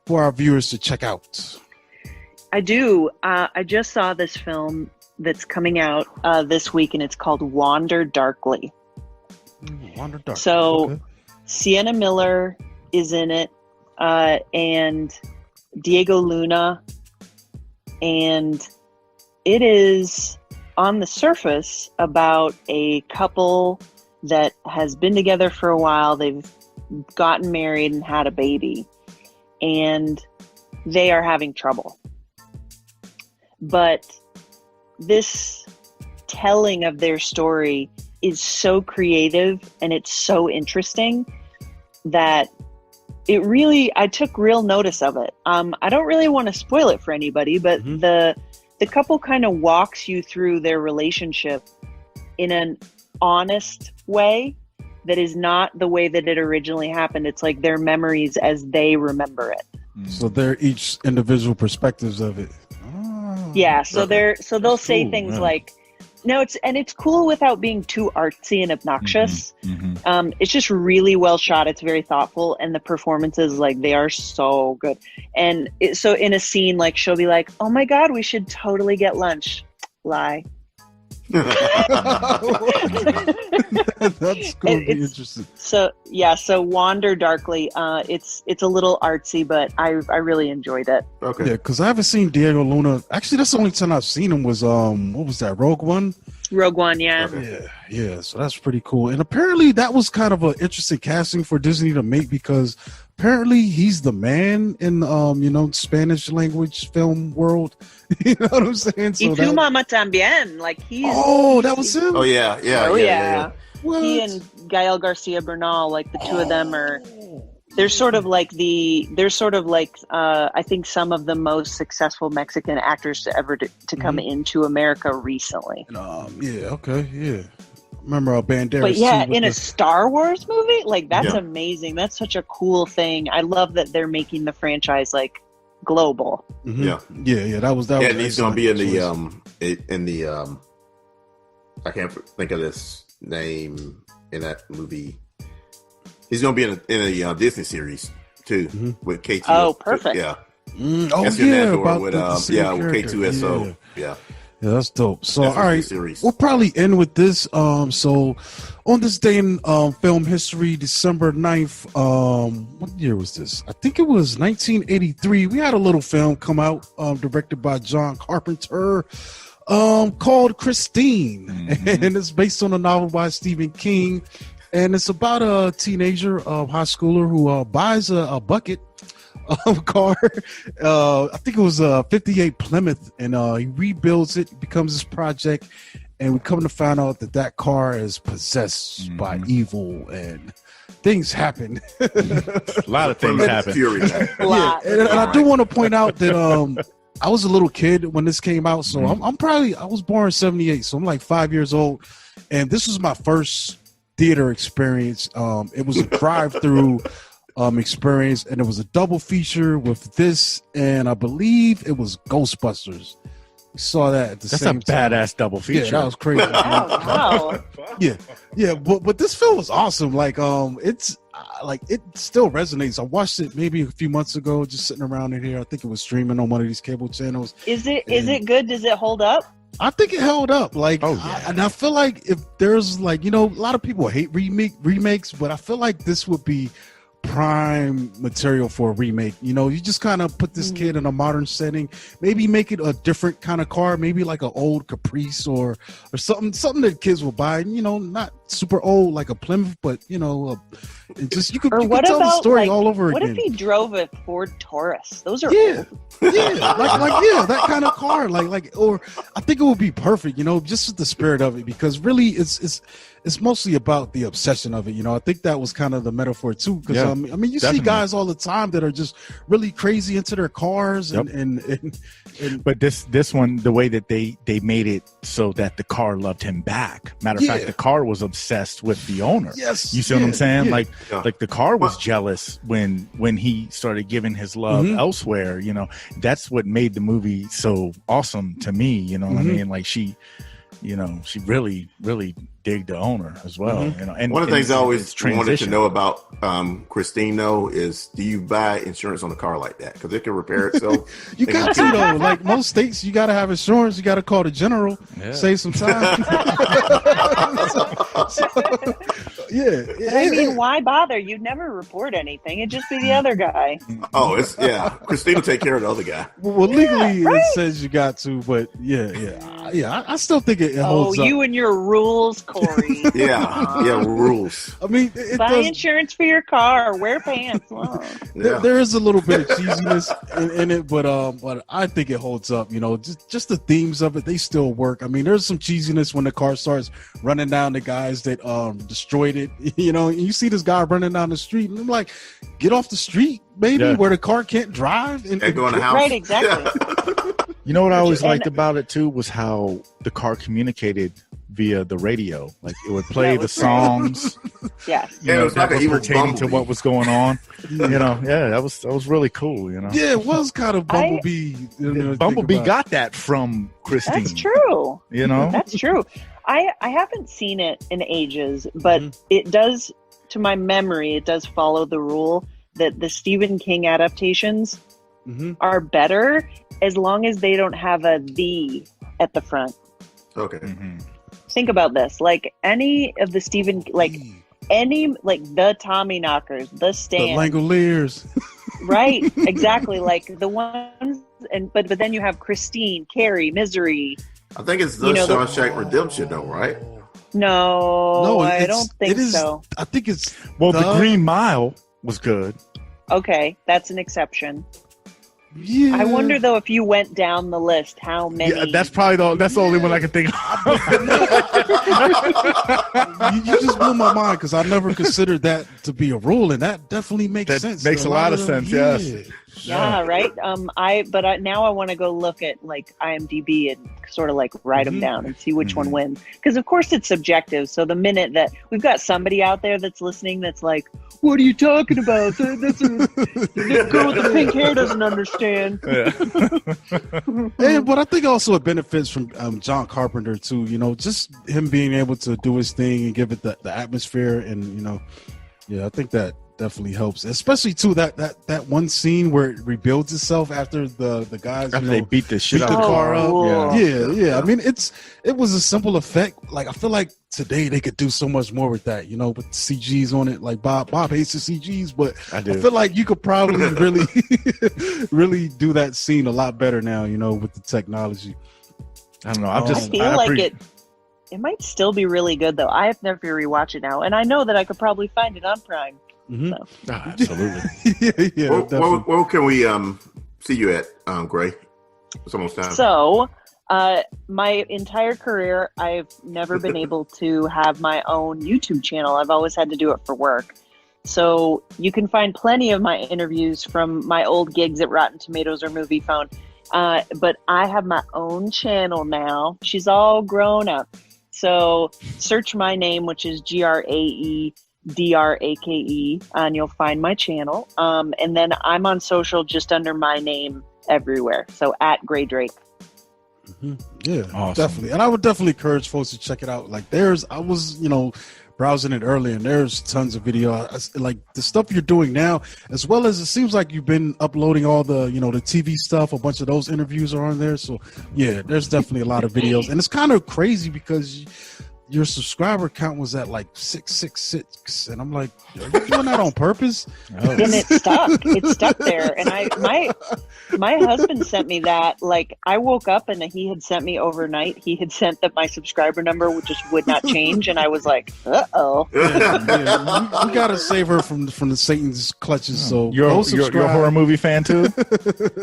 for our viewers to check out? I do. I just saw this film that's coming out this week, and it's called Wander Darkly. Wander Darkly. So Sienna Miller is in it, and Diego Luna, and it is on the surface about a couple that has been together for a while. They've gotten married and had a baby, and they are having trouble. But this telling of their story is so creative and it's so interesting that I took real notice of it. I don't really want to spoil it for anybody, but the couple kind of walks you through their relationship in an honest way that is not the way that it originally happened. It's like their memories as they remember it. So they're each individual perspectives of it. Yeah. So they'll say things like, no, it's cool without being too artsy and obnoxious. It's just really well shot. It's very thoughtful, and the performances, like, they are so good. And so in a scene, like, she'll be like, "Oh my God, we should totally get lunch." Lie. That's going to be interesting. So Wander Darkly. It's a little artsy, but I really enjoyed it. Okay. Yeah, because I haven't seen Diego Luna. Actually, that's the only time I've seen him was what was that, Rogue One? Rogue One, yeah. Okay. Yeah. So that's pretty cool. And apparently that was kind of an interesting casting for Disney to make because apparently he's the man in Spanish language film world. You know what I'm saying? So Tu Mama Tambien, like he's. Oh, that was him. Oh yeah. What? He and Gael Garcia Bernal, like the two of them are. They're sort of like I think some of the most successful Mexican actors to ever to come into America recently. Yeah. Remember Banderas? But yeah, in a Star Wars movie, like that's amazing. That's such a cool thing. I love that they're making the franchise like global. Mm-hmm. Yeah. That was. Yeah, and he's gonna be in the I can't think of this name in that movie. He's going to be in a Disney series too with K2. Oh, perfect. Yeah. About with with K2SO. Yeah, that's dope. So, all right, series. We'll probably end with this. So, on this day in film history, December 9th, what year was this? I think it was 1983. We had a little film come out directed by John Carpenter called Christine. And it's based on a novel by Stephen King. And it's about a teenager, high schooler who buys a bucket car. I think it was a 58 Plymouth, and he rebuilds it. It becomes his project, and we come to find out that car is possessed by evil, and things happen. A lot of things happen. And I do want to point out that I was a little kid when this came out, so I was born in 78, so I'm like 5 years old, and this was my first theater experience. It was a drive-through experience, and it was a double feature with this, and I believe it was Ghostbusters. We saw that at the same time. That's a badass double feature. Yeah, that was crazy. Wow. Yeah, but this film was awesome. Like, it's it still resonates. I watched it maybe a few months ago, just sitting around in here. I think it was streaming on one of these cable channels. Is it good? Does it hold up? I think it held up. And I feel like if there's a lot of people hate remakes, but I feel like this would be prime material for a remake. You just kind of put this kid in a modern setting, maybe make it a different kind of car, maybe like an old Caprice or something that kids will buy. Not super old like a Plymouth, but you could tell the story all over again. What if he drove a Ford Taurus? Those are old. Yeah, that kind of car, or I think it would be perfect, just with the spirit of it, because really it's mostly about the obsession of it. I think that was kind of the metaphor too, because you see guys all the time that are just really crazy into their cars, and but this one, the way that they made it so that the car loved him back. Matter of fact, the car was obsessed with the owner. Yes, you see what I'm saying? Yeah. Like the car was jealous when he started giving his love elsewhere. That's what made the movie so awesome to me. You know what I mean? Like she really dig the owner as well. And one of the things I always wanted to know about Christine though is, do you buy insurance on a car like that? Because it can repair itself. You got to though. Like most states, you got to have insurance. You got to call the general, save some time. I mean, why bother? You'd never report anything. It'd just be the other guy. Oh, Christine will take care of the other guy. Well, legally it says you got to, but I still think it holds up. You and your rules, Corey. Rules. I mean, buy insurance for your car. Wear pants. Wow. There is a little bit of cheesiness in it, but I think it holds up. Just the themes of it, they still work. I mean, there's some cheesiness when the car starts running down the guys that destroyed it. And you see this guy running down the street, and I'm like, get off the street, baby, where the car can't drive and go in the house. Right, exactly. You know what I always liked about it too was how the car communicated via the radio. Like it would play the songs. Yes. It was like that was pertaining to what was going on. That was really cool. Yeah, it was kind of Bumblebee. Bumblebee got that from Christine. That's true. That's true. I haven't seen it in ages, but it does, to my memory, it does follow the rule that the Stephen King adaptations are better as long as they don't have a "the" at the front. Okay. Mm-hmm. Think about this. Like any of the Stephen, like any, like the Tommy Knockers, the The Stand, Langoliers. right? Exactly. Like the ones, but then you have Christine, Carrie, Misery. I think it's the Shawshank Redemption, though, right? No, I don't think so. I think it's the Green Mile was good. Okay, that's an exception. Yeah. I wonder though if you went down the list, how many? Yeah, that's probably that's the only one I can think of. you just blew my mind because I never considered that to be a rule, and that definitely makes sense. Makes a lot of sense. Yes. Yeah, right. Now I want to go look at like IMDb and sort of like write them down and see which one wins. Because of course it's subjective. So the minute that we've got somebody out there that's listening, that's like, "What are you talking about? The girl with the pink hair doesn't understand." Yeah, but I think also it benefits from John Carpenter too. You know, just him being able to do his thing and give it the atmosphere, and I think that definitely helps, especially too that one scene where it rebuilds itself after the guys after they beat the shit out the of the car up. Cool. Yeah. I mean, it was a simple effect. Like I feel like today they could do so much more with that, with CGs on it. Like Bob hates the CGs, but I feel like you could probably really really do that scene a lot better now, with the technology. I don't know. I feel like it might still be really good though. I have never rewatched it now, and I know that I could probably find it on Prime. Mm-hmm. So. Absolutely. yeah. Where can we see you at, Grae? It's almost time. So, my entire career, I've never been able to have my own YouTube channel. I've always had to do it for work. So you can find plenty of my interviews from my old gigs at Rotten Tomatoes or Movie Phone. But I have my own channel now. She's all grown up. So search my name, which is GraeDrake, and you'll find my channel. And then I'm on social just under my name everywhere. So at Grae Drake. Mm-hmm. Yeah, awesome. Definitely. And I would definitely encourage folks to check it out. Like I was, browsing it earlier, and there's tons of video, like the stuff you're doing now, as well as it seems like you've been uploading all the, the TV stuff. A bunch of those interviews are on there. So yeah, there's definitely a lot of videos, and it's kind of crazy because your subscriber count was at like 666, and I'm like, are you doing that on purpose? And it's stuck there. And my husband sent me that. Like I woke up and he had sent me overnight, he had sent that my subscriber number would not change, and I was like, uh-oh. Yeah, we gotta save her from the Satan's clutches. So you're a horror movie fan too?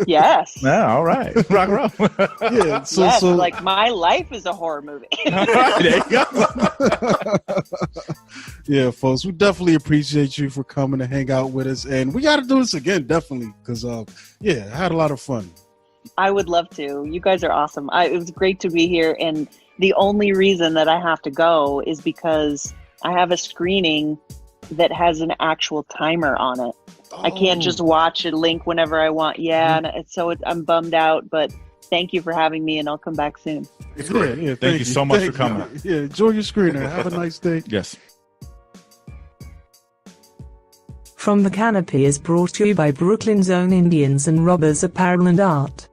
Yes. Yeah, all right. Rock and roll. Yeah, so like my life is a horror movie. All right, there you go. Yeah, folks, we definitely appreciate you for coming to hang out with us, and we got to do this again, definitely, because I had a lot of fun. I would love to. You guys are awesome. It was great to be here, and the only reason that I have to go is because I have a screening that has an actual timer on it. I can't just watch a link whenever I want. Yeah, and so I'm bummed out, but thank you for having me, and I'll come back soon. It's great. Yeah, thank you so much for coming. Yeah, enjoy your screener. Have a nice day. Yes. From the Canopy is brought to you by Brooklyn's own Indians and Robbers Apparel and Art.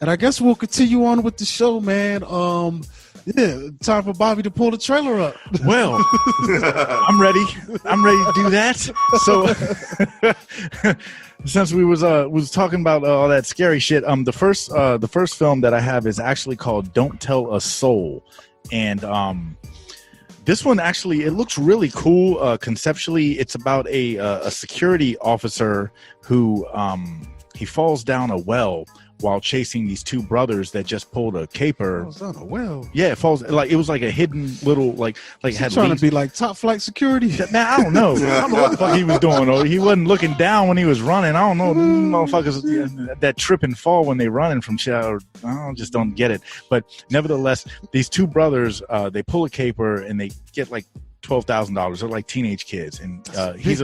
And I guess we'll continue on with the show, man. Time for Bobby to pull the trailer up. Well, I'm ready. I'm ready to do that. So, since we was talking about all that scary shit, the first film that I have is actually called "Don't Tell a Soul," and this one actually it looks really cool. Conceptually, it's about a security officer who he falls down a well while chasing these two brothers that just pulled a caper. Falls down a well. Yeah, it falls like it was like a hidden little like had trying to be like top flight security. Now I don't know. I don't know what the fuck he was doing. Or he wasn't looking down when he was running. I don't know. Motherfuckers that trip and fall when they running from shit. I just don't get it. But nevertheless, these two brothers they pull a caper and they get like $12,000. They're like teenage kids, and he's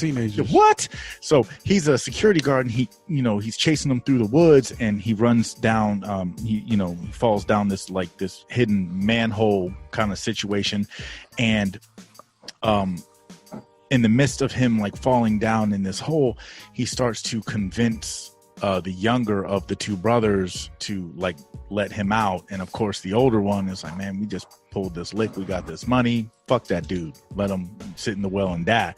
teenagers. What? So he's a security guard, and he's chasing them through the woods, and he runs down. He falls down this hidden manhole kind of situation, and in the midst of him like falling down in this hole, he starts to convince the younger of the two brothers to like let him out, and of course the older one is like, man, we just pulled this lick, we got this money, fuck that dude, let him sit in the well and die.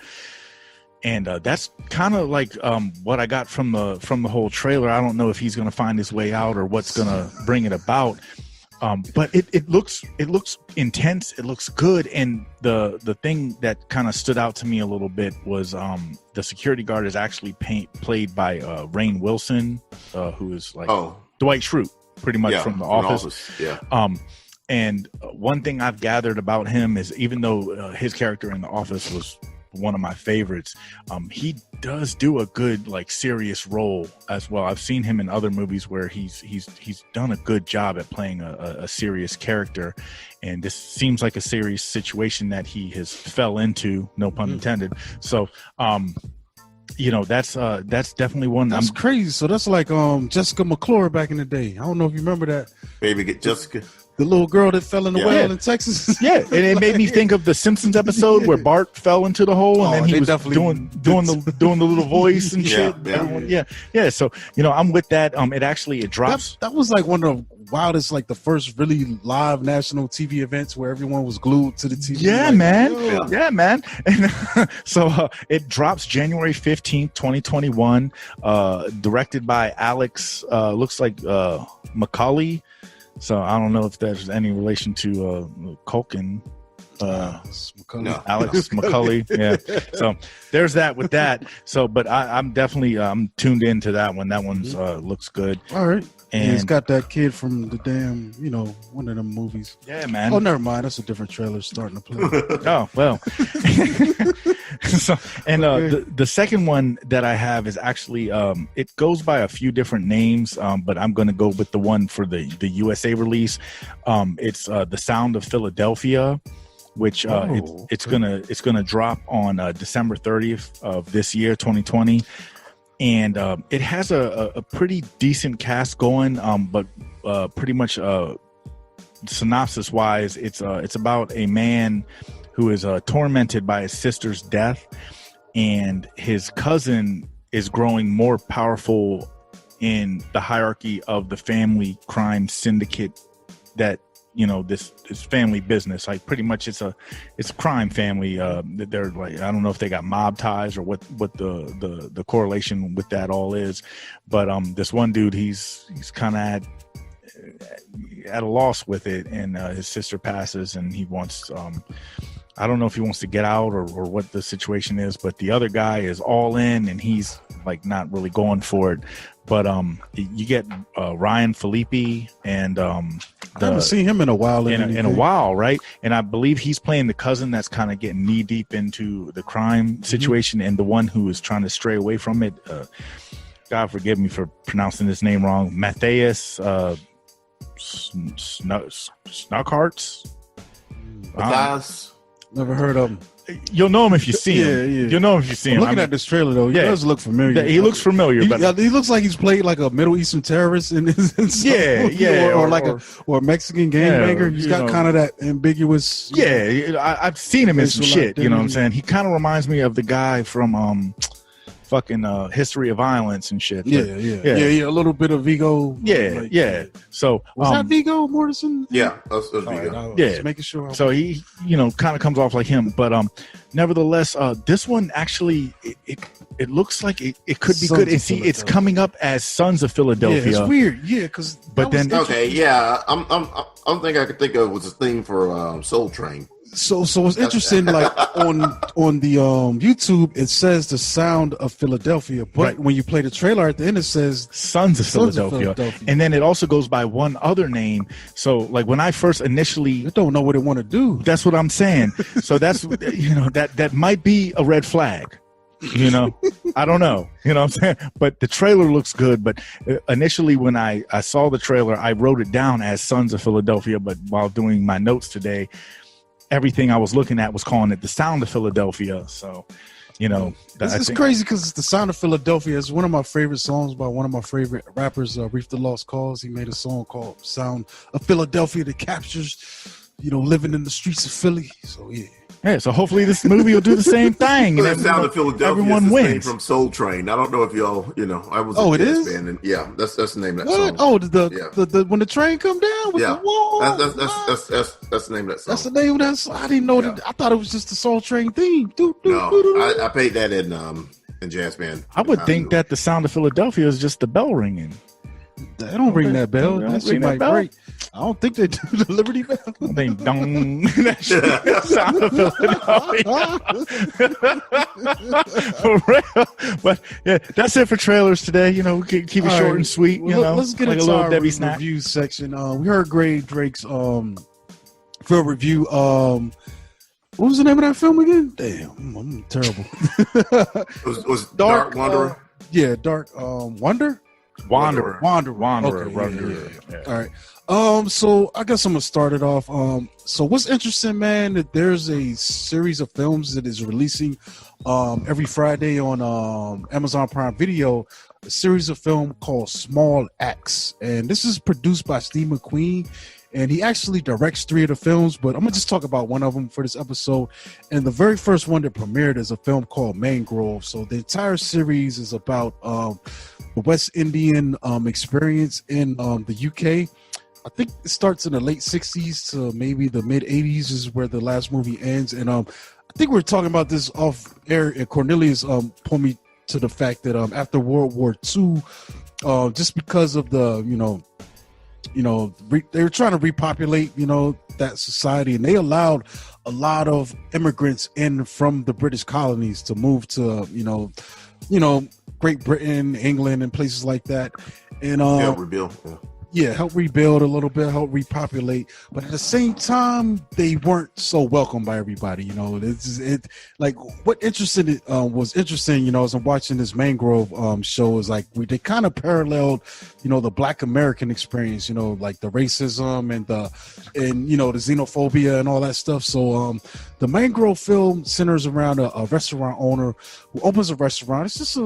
And that's kind of like what I got from the whole trailer. I don't know if he's going to find his way out or what's going to bring it about. But it looks intense. It looks good. And the thing that kind of stood out to me a little bit was the security guard is actually played by Rainn Wilson, who is like Dwight Schrute, pretty much from The Office. Yeah. And one thing I've gathered about him is, even though his character in The Office was one of my favorites, he does do a good like serious role as well. I've seen him in other movies where he's done a good job at playing a serious character, and this seems like a serious situation that he has fell into, no pun intended. So you know, that's definitely one. That's crazy. So that's like Jessica McClure back in the day. I don't know if you remember that. Baby, get Jessica. The little girl that fell in the well in Texas. Yeah, and it made me think of the Simpsons episode where Bart fell into the hole, and then he was doing the little voice and shit. Yeah. So you know, I'm with that. It drops. That was like one of the wildest, like the first really live national TV events where everyone was glued to the TV. Yeah, like, man. Yeah, man. And so it drops January 15th, 2021. Directed by Alex. Looks like Macaulay. So I don't know if there's any relation to Culkin. No. Alex Macaulay. Yeah. So there's that with that. So, but I'm definitely tuned into that one. That one's looks good. All right. And it's got that kid from the damn, one of them movies. Yeah, man. Oh, never mind. That's a different trailer starting to play. Oh, well. So, and the second one that I have is actually it goes by a few different names, but I'm going to go with the one for the USA release. It's The Sound of Philadelphia, which it's gonna drop on December 30th of this year, 2020. And it has a pretty decent cast going, but pretty much synopsis wise, it's about a man who is tormented by his sister's death, and his cousin is growing more powerful in the hierarchy of the family crime syndicate that, this family business. Like pretty much it's a crime family. They're like, I don't know if they got mob ties or what the correlation with that all is, but this one dude, he's kind of at a loss with it, and his sister passes, and he wants I don't know if he wants to get out or what the situation is, but the other guy is all in, and he's like not really going for it. But you get Ryan Phillippe, and I haven't seen him in a while. In a while, right? And I believe he's playing the cousin that's kind of getting knee deep into the crime situation, and the one who is trying to stray away from it. God forgive me for pronouncing his name wrong. Matthias Snugharts. Matthias. Never heard of him. You'll know him if you see him. Yeah. You'll know him if you see him. Looking at this trailer, though, he does look familiar. He looks familiar, but he looks like he's played like a Middle Eastern terrorist in or a Mexican gangbanger. He's got kind of that ambiguous. I've seen him in some shit. You know what I'm saying? He kind of reminds me of the guy from fucking History of Violence and shit. Yeah. A little bit of Viggo. So was that Viggo Mortensen? Yeah, that's Viggo. Just making sure. So he, kind of comes off like him, but nevertheless, this one actually it looks like it could be good. And see, it's coming up as Sons of Philadelphia. Yeah, it's weird. Yeah, because I'm thinking I could think of was a thing for Soul Train. So it's interesting. Like on the YouTube, it says The Sound of Philadelphia, but when you play the trailer at the end, it says Sons of Philadelphia, and then it also goes by one other name. So like when I first initially, they don't know what they want to do. That's what I'm saying. So that's that might be a red flag. I don't know. What I'm saying? But the trailer looks good. But initially when I saw the trailer, I wrote it down as Sons of Philadelphia. But while doing my notes today, everything I was looking at was calling it The Sound of Philadelphia. So, it's crazy because The Sound of Philadelphia is one of my favorite songs by one of my favorite rappers, Reef the Lost Cause. He made a song called Sound of Philadelphia that captures, living in the streets of Philly. So, yeah. Yeah, so hopefully this movie will do the same thing. That Sound of Philadelphia. Everyone wins. From Soul Train. I don't know if y'all, I was. Oh, it is. Fan, and yeah, that's the name of that What? song. Oh, the when the train come down with Yeah. the wall. That's the name of that song. That's the name of that song. I didn't know that. I thought it was just the Soul Train theme. I paid that in jazz band. I would think that the Sound of Philadelphia is just the bell ringing. They don't ring that bell. That shit might break. I don't think they do the Liberty Bell. They dong. That shit, Sound of Philadelphia. For real. But yeah, that's it for trailers today. We can keep it short and sweet. Let's get like into a little our Debbie snack. review section. We heard Grae Drake's film review. What was the name of that film again? Damn, I'm terrible. It was Dark Wanderer. Yeah, Dark Wonder. Wanderer. Okay, yeah. All right. So I guess I'm gonna start it off. So what's interesting, man, that there's a series of films that is releasing every Friday on Amazon Prime Video, a series of film called Small Axe. And this is produced by Steve McQueen. And he actually directs 3 of the films, but I'm going to just talk about one of them for this episode. And the very first one that premiered is a film called Mangrove. So the entire series is about the West Indian experience in the UK. I think it starts in the late 60s to maybe the mid 80s is where the last movie ends. And I think we were talking about this off air, and Cornelius pulled me to the fact that after World War II, just because of the, they were trying to repopulate, that society, and they allowed a lot of immigrants in from the British colonies to move to, Great Britain, England, and places like that. And rebuild. Help rebuild a little bit, help repopulate, but at the same time, they weren't so welcome by everybody. Like what was interesting, as I'm watching this Mangrove show, is like they kind of paralleled, the Black American experience, like the racism and the xenophobia and all that stuff. So the Mangrove film centers around a restaurant owner who opens a restaurant. It's just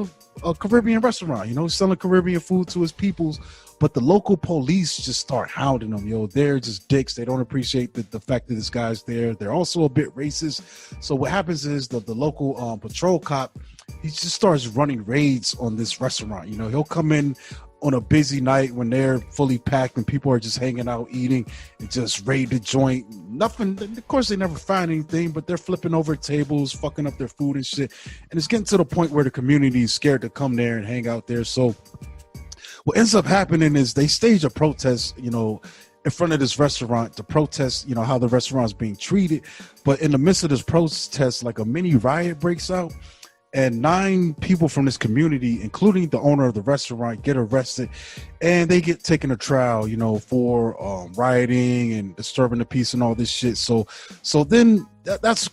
a Caribbean restaurant, selling Caribbean food to his peoples. But the local police just start hounding them. They're just dicks. They don't appreciate the fact that this guy's there. They're also a bit racist. So what happens is the local patrol cop, he just starts running raids on this restaurant. He'll come in on a busy night when they're fully packed and people are just hanging out eating and just raid the joint. Nothing. Of course, they never find anything, but they're flipping over tables, fucking up their food and shit. And it's getting to the point where the community is scared to come there and hang out there. So what ends up happening is they stage a protest, in front of this restaurant to protest, how the restaurant is being treated. But in the midst of this protest, like a mini riot breaks out, and 9 people from this community, including the owner of the restaurant, get arrested, and they get taken to trial, for rioting and disturbing the peace and all this shit. So then that's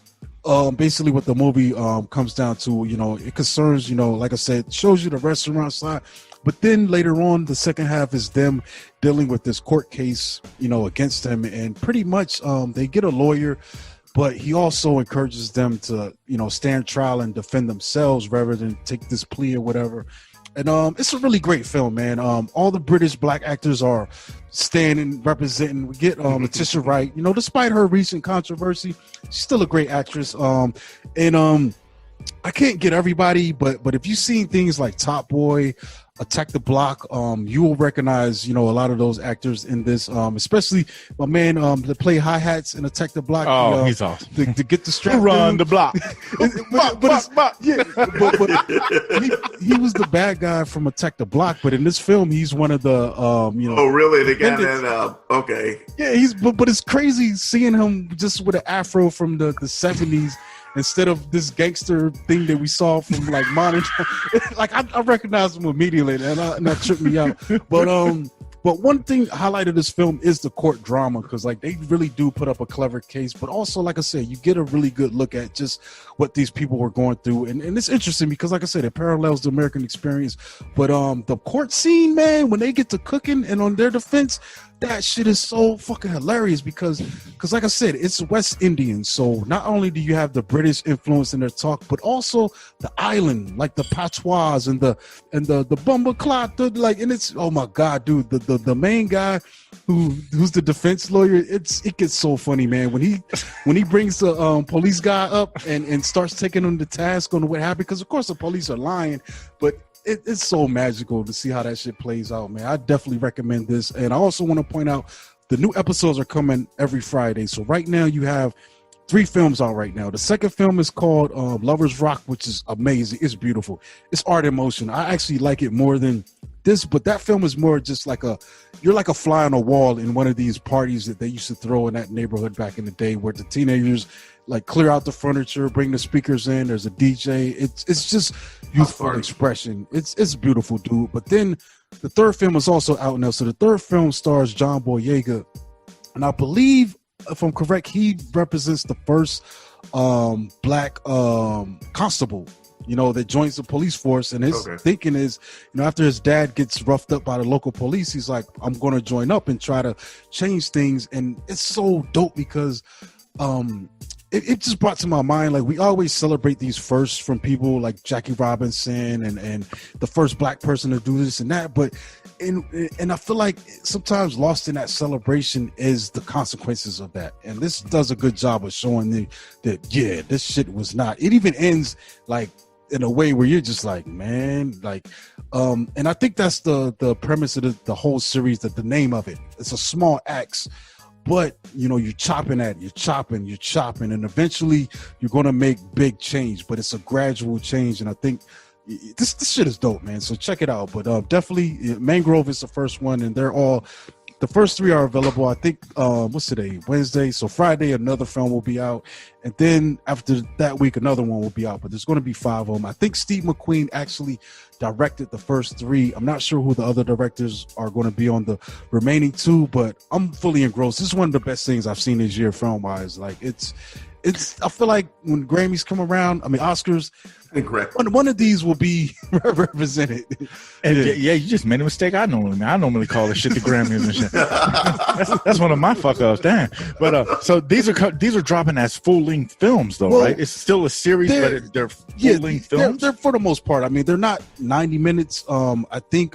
basically what the movie comes down to. It concerns, like I said, shows you the restaurant side. But then later on, the second half is them dealing with this court case, against them. And pretty much they get a lawyer, but he also encourages them to, stand trial and defend themselves rather than take this plea or whatever. And it's a really great film, man. All the British black actors are standing, representing. We get Letitia Wright, despite her recent controversy, she's still a great actress. I can't get everybody, but if you've seen things like Top Boy, Attack the Block, you will recognize, a lot of those actors in this, especially my man that play hi-hats in Attack the Block. Oh, he's awesome. To get the strap. Run the block. but he was the bad guy from Attack the Block, but in this film, he's one of the, Oh, really? The guy that, okay. Yeah, but it's crazy seeing him just with an afro from the 70s. Instead of this gangster thing that we saw from like modern, like I recognized him immediately, and that tripped me out. But one thing highlighted this film is the court drama, because like they really do put up a clever case, but also, like I said, you get a really good look at just what these people were going through, and it's interesting because, like I said, it parallels the American experience. But the court scene, man, when they get to cooking and on their defense, that shit is so fucking hilarious because like I said, it's West Indian. So not only do you have the British influence in their talk, but also the island, like the patois and the bumbleclot, like, and it's, oh my God, dude, the main guy who's the defense lawyer, it gets so funny, man, when he brings the police guy up and starts taking him to task on what happened, because of course the police are lying, but it's so magical to see how that shit plays out, man. I definitely recommend this. And I also want to point out the new episodes are coming every Friday. So right now you have 3 films out right now. The second film is called Lovers Rock, which is amazing. It's beautiful. It's art in motion. I actually like it more than this, but that film is more just like you're like a fly on a wall in one of these parties that they used to throw in that neighborhood back in the day, where the teenagers like clear out the furniture, bring the speakers in, there's a DJ. It's just youthful expression. It's beautiful, dude. But then the third film is also out now. So the third film stars John Boyega, and I believe, if I'm correct, he represents the first black constable, that joins the police force. And his thinking is, after his dad gets roughed up by the local police, he's like, I'm going to join up and try to change things. And it's so dope because it just brought to my mind, like, we always celebrate these firsts from people like Jackie Robinson and the first black person to do this and that, but and I feel like sometimes lost in that celebration is the consequences of that. And this does a good job of showing that this shit was not. It even ends like in a way where you're just like, man, like, and I think that's the premise of the whole series, that the name of it, it's a small axe. But, you're chopping at it, you're chopping, and eventually you're going to make big change, but it's a gradual change. And I think this shit is dope, man. So check it out. But definitely Mangrove is the first one, and the first 3 are available. I think, what's today? Wednesday. So Friday, another film will be out. And then after that week, another one will be out. But there's going to be 5 of them. I think Steve McQueen actually directed the first 3. I'm not sure who the other directors are going to be on the remaining 2, but I'm fully engrossed. This is one of the best things I've seen this year film-wise. Like, it's I feel like when Grammys come around, Oscars, one of these will be represented. And yeah, you just made a mistake. I normally call this shit the Grammys and shit. That's one of my fuck ups, damn. But so these are dropping as full length films, though, right? It's still a series, but they're full length films. They're for the most part. They're not 90 minutes. I think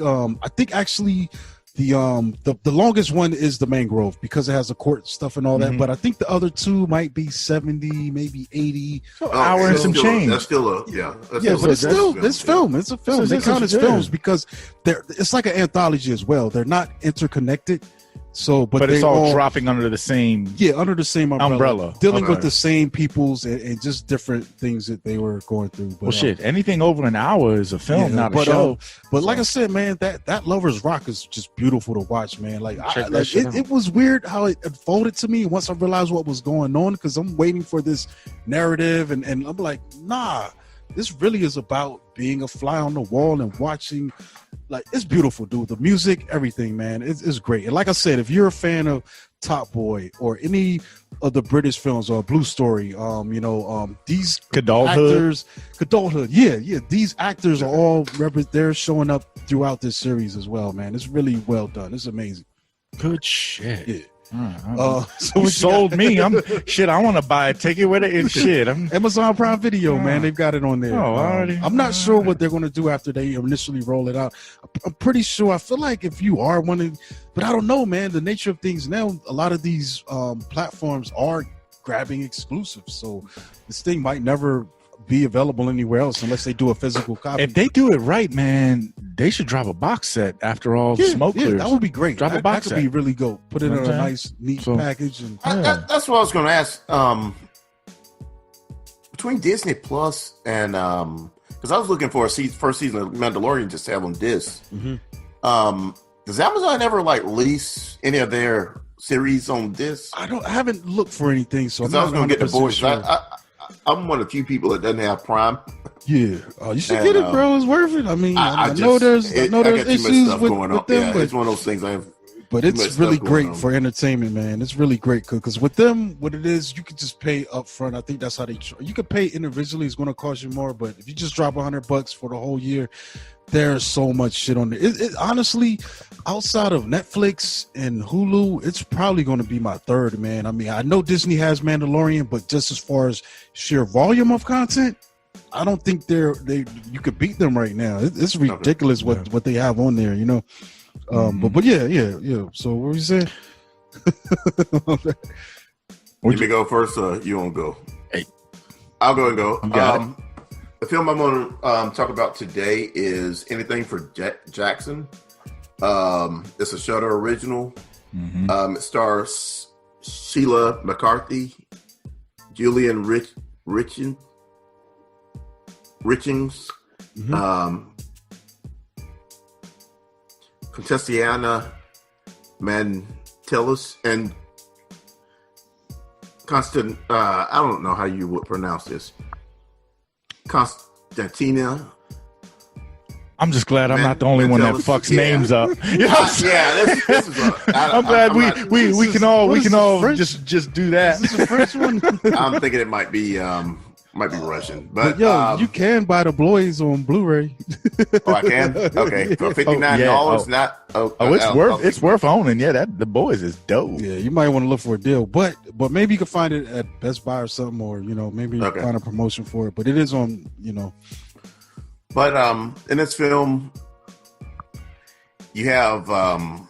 actually. The longest one is the Mangrove because it has the court stuff and all that, but I think the other 2 might be 70, maybe 80 hour and some change. That's still but it's film. It's a film. They count as films because it's like an anthology as well. They're not interconnected. So, but it's all dropping under the same umbrella. Dealing with the same peoples and just different things that they were going through. But, anything over an hour is a film, not a show. But like I said, man, that Lovers Rock is just beautiful to watch, man. Like, it was weird how it unfolded to me once I realized what was going on, because I'm waiting for this narrative and I'm like, nah, this really is about being a fly on the wall and watching. Like, it's beautiful, dude. The music, everything, man, it's great. And like I said, if you're a fan of Top Boy or any of the British films or Blue Story, these actors, Adulthood, these actors are all they're showing up throughout this series as well, man. It's really well done. It's amazing. Good shit. Yeah. So you sold me. I want to buy a ticket with it and shit. Amazon Prime Video, man. They've got it on there. I'm not sure what they're going to do after they initially roll it out. I'm pretty sure. I feel like if you are wanting, but I don't know, man. The nature of things now, a lot of these platforms are grabbing exclusives. So this thing might never be available anywhere else unless they do a physical copy. If they do it right, man, they should drop a box set after all the smoke clears. That would be great. Drop a box set. That could be really good. Put it in a nice, neat package. And that's what I was going to ask. Between Disney Plus and because I was looking for first season of Mandalorian just to have on disc. Does Amazon ever lease any of their series on disc? I haven't looked for anything, so I was going to get the boys. Sure. I'm one of the few people that doesn't have Prime. Yeah, you should get it, bro. It's worth it. I know there's issues with them, but it's one of those things I have. But it's really great for entertainment, man. It's really great because with them, what it is, you can just pay up front. I think that's how you could pay individually. It's going to cost you more, but if you just drop $100 for the whole year, there's so much shit on there. It honestly, outside of Netflix and Hulu, it's probably going to be my third, man. I mean, I know Disney has Mandalorian, but just as far as sheer volume of content, I don't think you could beat them right now. It's ridiculous what they have on there, you know. But yeah. So what were you saying? Let me go first. You won't go. Hey, I'll go and go. Got it. The film I'm going to talk about today is Anything for Jackson. It's a Shudder original. It stars Sheila McCarthy, Julian Richings, Contessiana Mantelis, and Constant. I don't know how you would pronounce this. Constantina. I'm just glad I'm not the only one that fucks names up. You know what this is I'm glad we can all just do that. This is the first one. I'm thinking it might be Russian, but yo, you can buy the Bloys on Blu-ray. Oh, I can. Okay, for $59, not. It's worth owning. Yeah, that The Boys is dope. Yeah, you might want to look for a deal, but maybe you can find it at Best Buy or something, or maybe you can find a promotion for it. But it is on, But in this film, you have some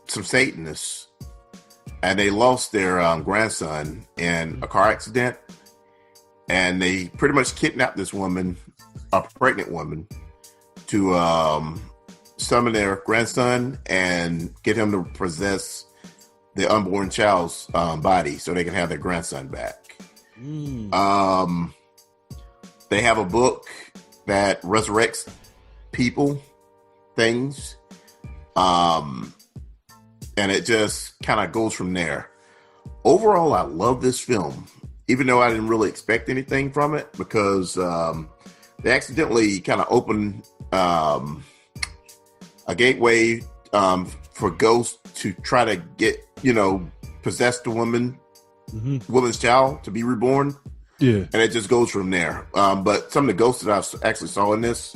Satanists, and they lost their grandson in a car accident, and they pretty much kidnapped this woman, a pregnant woman, to summon their grandson and get him to possess the unborn child's body so they can have their grandson back. They have a book that resurrects people, things, and it just kind of goes from there. Overall, I love this film, even though I didn't really expect anything from it, because they accidentally kind of opened a gateway for ghosts to try to get, possess the woman's child to be reborn. Yeah, and it just goes from there. But some of the ghosts that I actually saw in this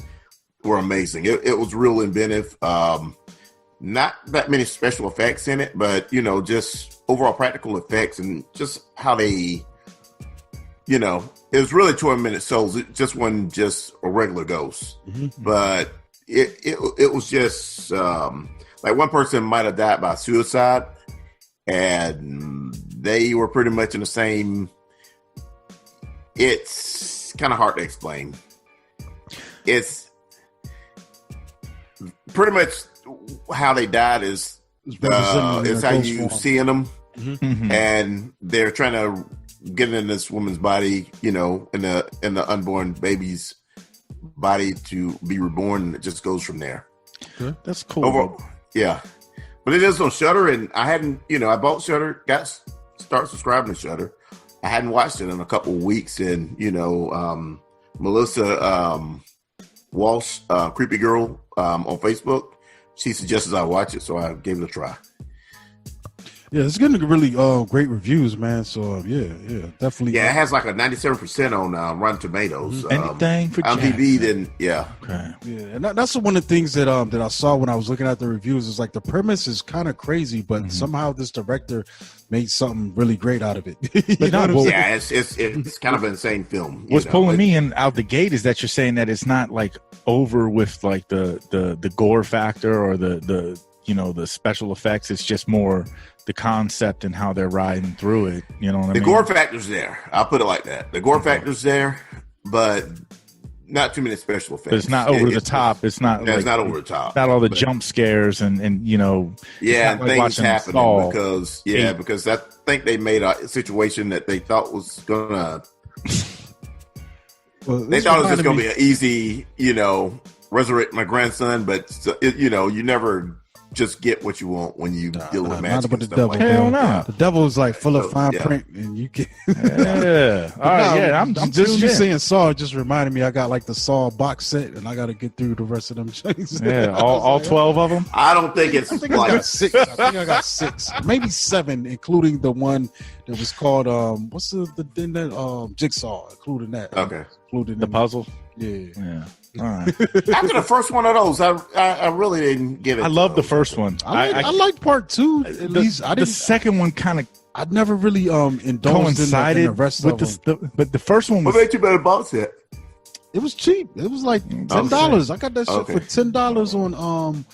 were amazing. It was real inventive. Not that many special effects in it, but just overall practical effects and just how they, it was really 2-minute souls. It just wasn't just a regular ghost, but it was just like one person might have died by suicide, and they were pretty much in the same. It's kind of hard to explain. It's pretty much how they died is how you seeing them, and they're trying to get in this woman's body, in the unborn baby's body to be reborn, and it just goes from there. Okay. That's cool. Yeah, but it is on Shudder, and I hadn't, I bought Shudder, start subscribing to Shudder. I hadn't watched it in a couple of weeks, and Melissa Walsh, Creepy Girl, on Facebook, she suggested I watch it, so I gave it a try. Yeah, it's getting really great reviews, man. So yeah, definitely. Yeah, it has like a 97% on Rotten Tomatoes. Anything for IMDb, then yeah. Okay. Yeah, and that's one of the things that I saw when I was looking at the reviews. Is like the premise is kind of crazy, but somehow this director made something really great out of it. Yeah, it's kind of an insane film. What's pulling me in out the gate is that you're saying that it's not like over with like the gore factor or the special effects. It's just more the concept and how they're riding through it. You know what I mean? The gore factor's there. I'll put it like that. The gore factor's there, but not too many special effects. But it's not over the top. It's not. It's not over the top. Not all the jump scares and Yeah, and things happening because I think they made a situation that they thought was gonna. They thought it was just gonna be an easy, resurrect my grandson, but you never just get what you want when you deal with magic. Not the devil. Hell no. The devil is like full of fine print, and you can. Yeah. All right. Yeah. I'm just you saying Saw just reminded me. I got like the Saw box set, and I got to get through the rest of them things. Yeah. All 12 of them. I don't think it's. I think I got 6. I think I got 6, maybe 7, including the one that was called what's the Jigsaw, including that. Okay. Including the puzzle. Yeah. All right. After the first one of those, I really didn't give it. I love the first one. I liked part two. At least I didn't. The second one kind of I never really indulged in the rest with of them. but the first one was. What made you better box it? It was cheap. It was like $10. I got that shit for $10 on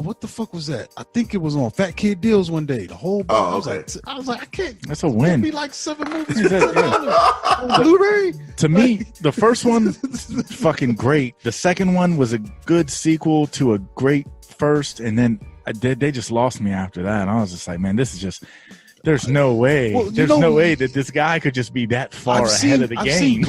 what the fuck was that? I think it was on Fat Kid Deals one day. The whole box. I was like, I can't. That's a win. Be like 7 movies for $10 on Blu-ray. To me, the first one fucking great. The second one was a good sequel to a great first, and then they just lost me after that. And I was just like, man, this is just. There's no way. Well, There's no way that this guy could just be that far ahead of the game.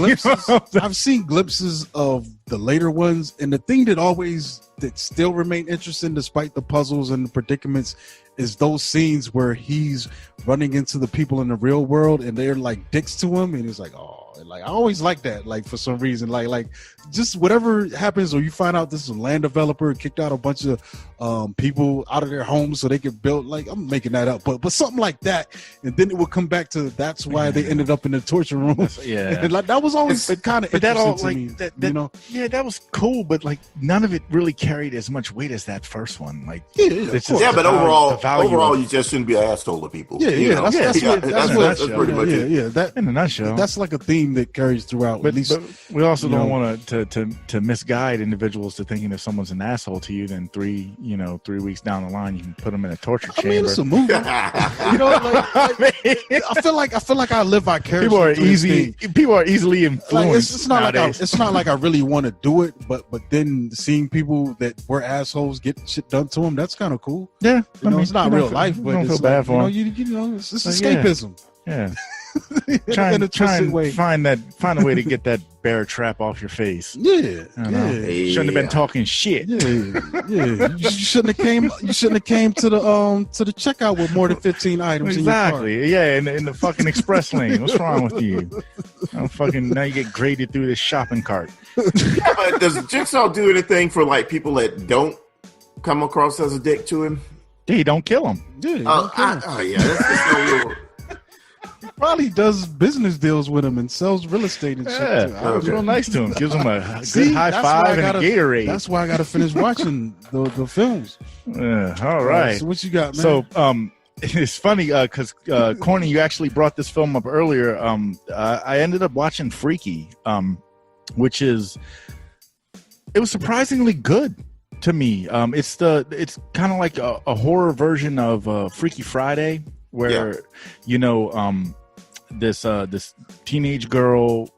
I've seen glimpses of the later ones, and the thing that still remain interesting despite the puzzles and the predicaments is those scenes where he's running into the people in the real world and they're like dicks to him, and he's like, oh, like I always like that, like for some reason, like just whatever happens, or you find out this is a land developer kicked out a bunch of people out of their homes so they could build, like I'm making that up, but something like that, and then it would come back to that's why they ended up in the torture room. And like that was always kind of interesting to me, you know. Yeah, that was cool, but like none of it really carried as much weight as that first one. Like but overall, you just shouldn't be an asshole to people. That's pretty much it. Yeah, that in a nutshell. That's like a theme that carries throughout. But we also don't want to misguide individuals to thinking if someone's an asshole to you, then 3 weeks down the line you can put them in a torture chamber. I mean, it's a movie. I feel like I live vicariously. People are easily influenced. It's not like I really want to do it, but then seeing people that were assholes get shit done to them, that's kind of cool. Yeah, it's not real life, but it's bad for it's escapism. Yeah. Try and find a way to get that bear trap off your face. Yeah. Shouldn't have been talking shit. Yeah. You shouldn't have came to the checkout with more than 15 items. Exactly. In your car. Yeah, in the fucking express lane. What's wrong with you? Now you get graded through this shopping cart. Yeah, but does Jigsaw do anything for like people that don't come across as a dick to him? Yeah, he don't kill him. Yeah. That's just no real. He probably does business deals with him and sells real estate and shit. Yeah, real nice to him. Gives him a good high five and a Gatorade. That's why I got to finish watching the films. All right. So what you got, man? So it's funny because Corny, you actually brought this film up earlier. I ended up watching Freaky, which it was surprisingly good to me. It's kind of like a horror version of Freaky Friday, where this teenage girl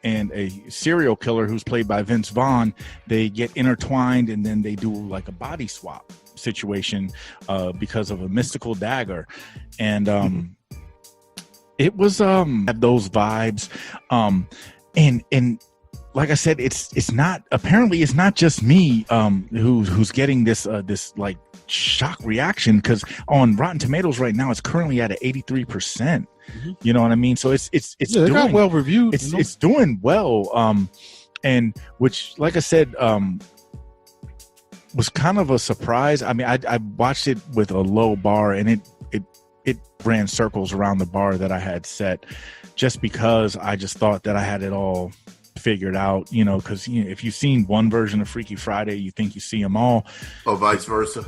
and a serial killer who's played by Vince Vaughn, they get intertwined and then they do like a body swap situation because of a mystical dagger, and it was had those vibes, and like I said, it's not just me who's getting this like shock reaction, because on Rotten Tomatoes right now it's currently at 83%. You know what I mean? So it's doing got well reviewed. It's doing well, and which, like I said, was kind of a surprise. I mean, I watched it with a low bar, and it ran circles around the bar that I had set, just because I just thought that I had it all figured out, because if you've seen one version of Freaky Friday, you think you see them all, or vice versa.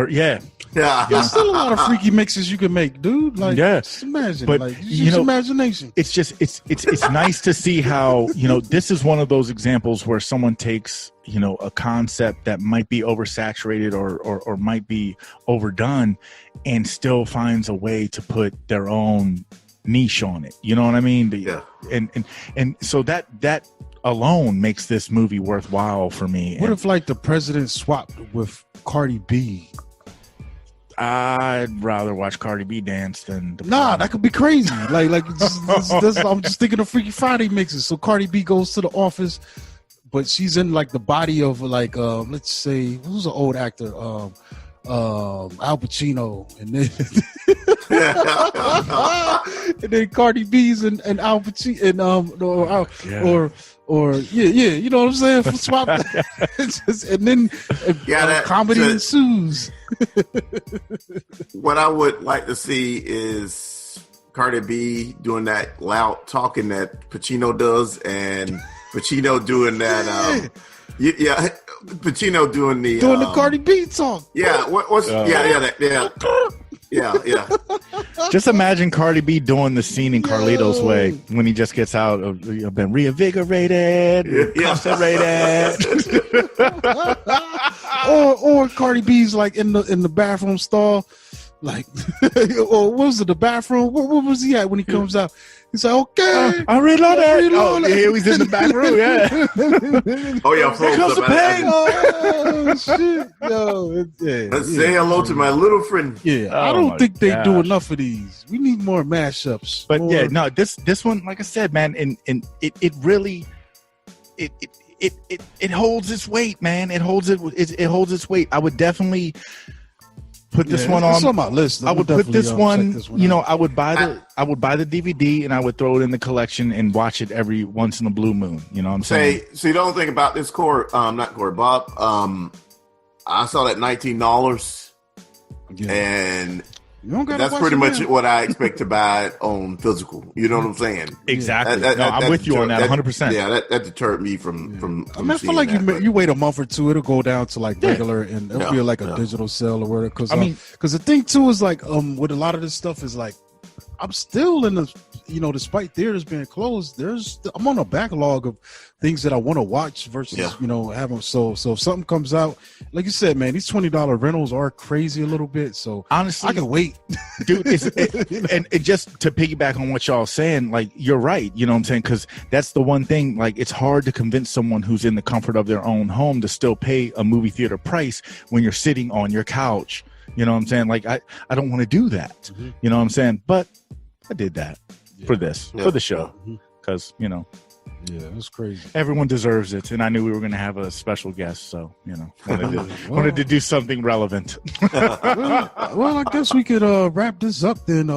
Yeah. There's still a lot of freaky mixes you can make, dude. Like, just imagine, but like, use imagination. It's just it's nice to see how this is one of those examples where someone takes a concept that might be oversaturated or might be overdone, and still finds a way to put their own niche on it. You know what I mean? And so that alone makes this movie worthwhile for me. What if like the president swapped with Cardi B? I'd rather watch Cardi B dance than that could be crazy. like I'm just thinking of Freaky Friday mixes. So Cardi B goes to the office, but she's in like the body of like let's say, who's an old actor, Al Pacino, and then Cardi B's and Al Pacino and you know what I'm saying? Swap, and then comedy ensues. What I would like to see is Cardi B doing that loud talking that Pacino does, and Pacino doing that. Yeah, Pacino doing the Cardi B song. Yeah, yeah. Just imagine Cardi B doing the scene in Carlito's Way when he just gets out of been reinvigorated, concentrated. or Cardi B's like in the bathroom stall, like, or what was it? The bathroom? What was he at when he comes out? He's like, okay, I reloaded. Oh, yeah, he's in the back room. Yeah. Oh yeah, Here comes the pain. Oh shit, yo, Let's say hello to my little friend. Yeah, I don't think they do enough of these. We need more mashups. But this one, like I said, man, and it really it holds its weight, man. It holds its weight. I would definitely put this one on. It's on my list. I would put this one. I would buy the DVD and I would throw it in the collection and watch it every once in a blue moon. You know what I'm saying? So you don't think about this, not Corey, Bob. I saw that $19, and that's pretty much what I expect to buy it on physical. You know what I'm saying? Exactly. I'm with you on that 100%. Yeah, that deterred me from I mean, I feel like you wait a month or two, it'll go down to like regular, and it'll be like a digital sale or whatever. Because the thing too is like with a lot of this stuff is like, I'm still in the, despite theaters being closed, I'm on a backlog of things that I want to watch versus, having. So if something comes out, like you said, man, these $20 rentals are crazy a little bit. So honestly, I can wait, dude. And just to piggyback on what y'all saying, like, you're right. You know what I'm saying? Because that's the one thing, like, it's hard to convince someone who's in the comfort of their own home to still pay a movie theater price when you're sitting on your couch. You know what I'm saying? Like, I don't want to do that. Mm-hmm. You know what I'm saying? But I did that for the show, because yeah, it's crazy. Everyone deserves it, and I knew we were going to have a special guest, so wanted to do something relevant. well, I guess we could wrap this up then.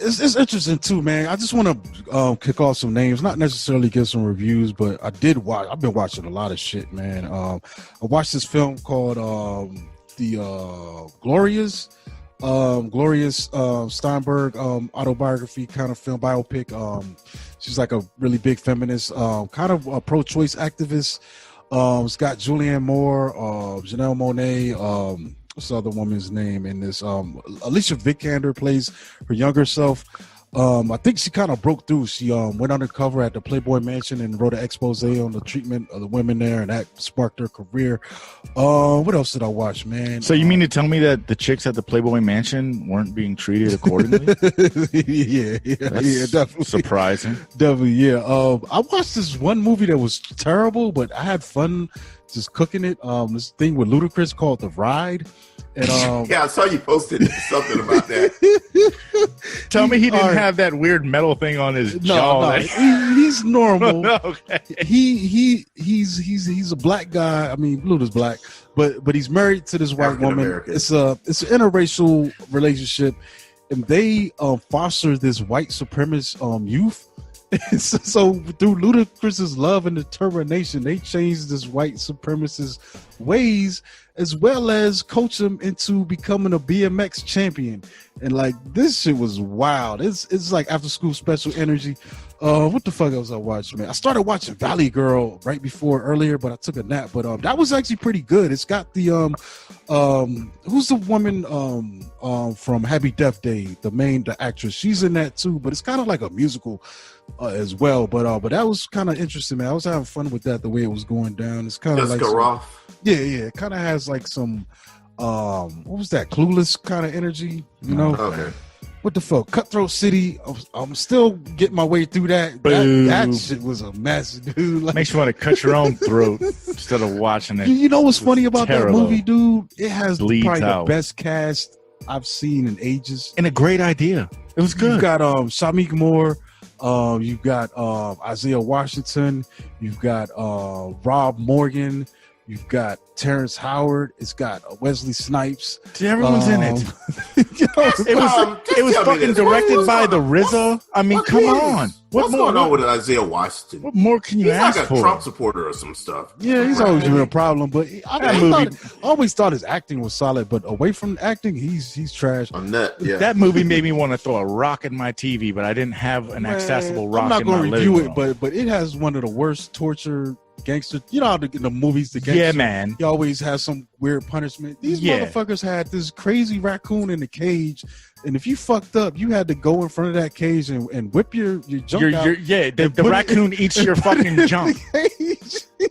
It's interesting too, man. I just want to kick off some names, not necessarily give some reviews, but I've been watching a lot of shit, man. I watched this film called the Glorious Steinberg autobiography kind of film, biopic. She's like a really big feminist, kind of a pro-choice activist. It's got Julianne Moore, Janelle Monáe, what's the other woman's name in this? Alicia Vikander plays her younger self. I think she kind of broke through. She went undercover at the Playboy Mansion and wrote an expose on the treatment of the women there, and that sparked her career. What else did I watch, man? So you mean to tell me that the chicks at the Playboy Mansion weren't being treated accordingly? yeah, definitely. Surprising. Definitely, yeah. I watched this one movie that was terrible, but I had fun just cooking it. This thing with Ludacris called The Ride. And I saw you posted something about that. Tell me he didn't have that weird metal thing on his jaw. No, he's normal. Okay. He's a black guy. I mean, Luda's black, but he's married to this white woman. It's an interracial relationship, and they foster this white supremacist youth. So through Ludacris's love and determination, they changed this white supremacist ways, as well as coach him into becoming a BMX champion. And like, this shit was wild. It's like after school special energy. What the fuck else I watched, man? I started watching Valley Girl earlier, but I took a nap. But that was actually pretty good. It's got the who's the woman from Happy Death Day, the actress. She's in that too, but it's kind of like a musical as well. But that was kind of interesting, man. I was having fun with that, the way it was going down. It's kind of like yeah. It kind of has like some what was that? Clueless kind of energy, you know? Okay. What the fuck? Cutthroat City. I'm still getting my way through that. That shit was a mess, dude. Like, makes you want to cut your own throat instead of watching it. You know what's funny about that movie, dude? It has Bleeds probably out. the best cast I've seen in ages. And a great idea. It was good. You've got Shamik Moore. You've got Isaiah Washington. You've got Rob Morgan. You've got Terrence Howard. It's got Wesley Snipes. Everyone's in it. You know, It was fucking directed by the RZA. I mean, come on. What's going on with Isaiah Washington? What more can you ask like a for? Trump supporter or some stuff. Yeah, he's always been a problem. But I always thought his acting was solid. But away from acting, he's trash. On that, yeah. That movie made me want to throw a rock at my TV, but I didn't have an accessible rock. I'm not in my going to review living it, room. but it has one of the worst torture gangster. You know how in the movies, the gangster, Yeah, man. he always has some weird punishment. These motherfuckers had this crazy raccoon in the cage, and if you fucked up, you had to go in front of that cage and whip your junk out. The raccoon eats your fucking junk,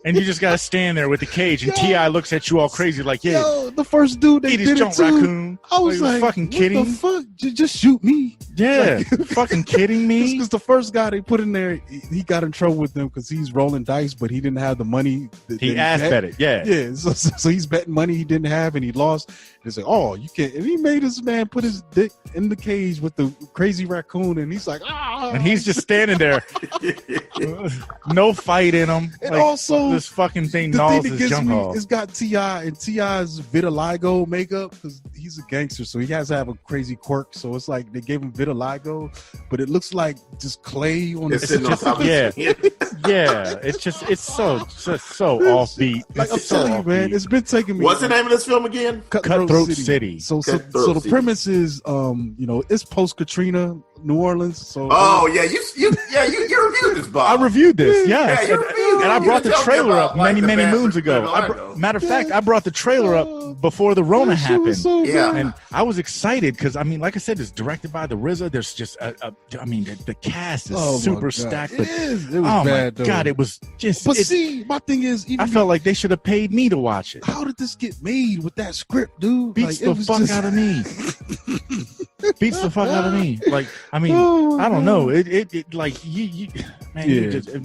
and you just gotta stand there with the cage. And T.I. looks at you all crazy, like, "Yeah, yo, the first dude they eat did his it junk, to, raccoon." I was Are you like, fucking kidding? What the fuck? Just shoot me. Yeah, fucking kidding me. Because the first guy they put in there, he got in trouble with them because he's rolling dice, but he didn't have the money. He ass bet it. Yeah. So he's betting money he didn't have, and he lost. It's like, oh, you can't. And he made this man put his dick in the cage with the crazy raccoon, and he's like, ah. And he's just standing there, no fight in him. And also, this fucking thing the gnaws thing that his gets junk me, off. it's got T.I. and T.I.'s vitiligo makeup because he's a gangster, so he has to have a crazy quirk. So it's like they gave him vitiligo, but it looks like just clay on It's the sitting on top of his head. Yeah, it's so offbeat. Like I'm telling you, man, it's been taking me. What's the name of this film again? Cutthroat City. So Cutthroat the City. premise is, it's post Katrina, New Orleans. So you reviewed this, Bob. I reviewed this, Yeah, yes. you reviewed it. And I You brought didn't the tell me trailer about, up like, many the moons bad ago. Vitiligo. Matter of fact, I brought the trailer up before the Rona happened. Yeah. And I was excited because, I mean, like I said, it's directed by the RZA. There's just, the cast is super stacked. But, it was oh, bad, my though. God, it was just... But see, my thing is, I felt like they should have paid me to watch it. how did this get made with that script, dude? Beats the fuck out of me. Beats the fuck out of me. Like, I mean, I don't know. It like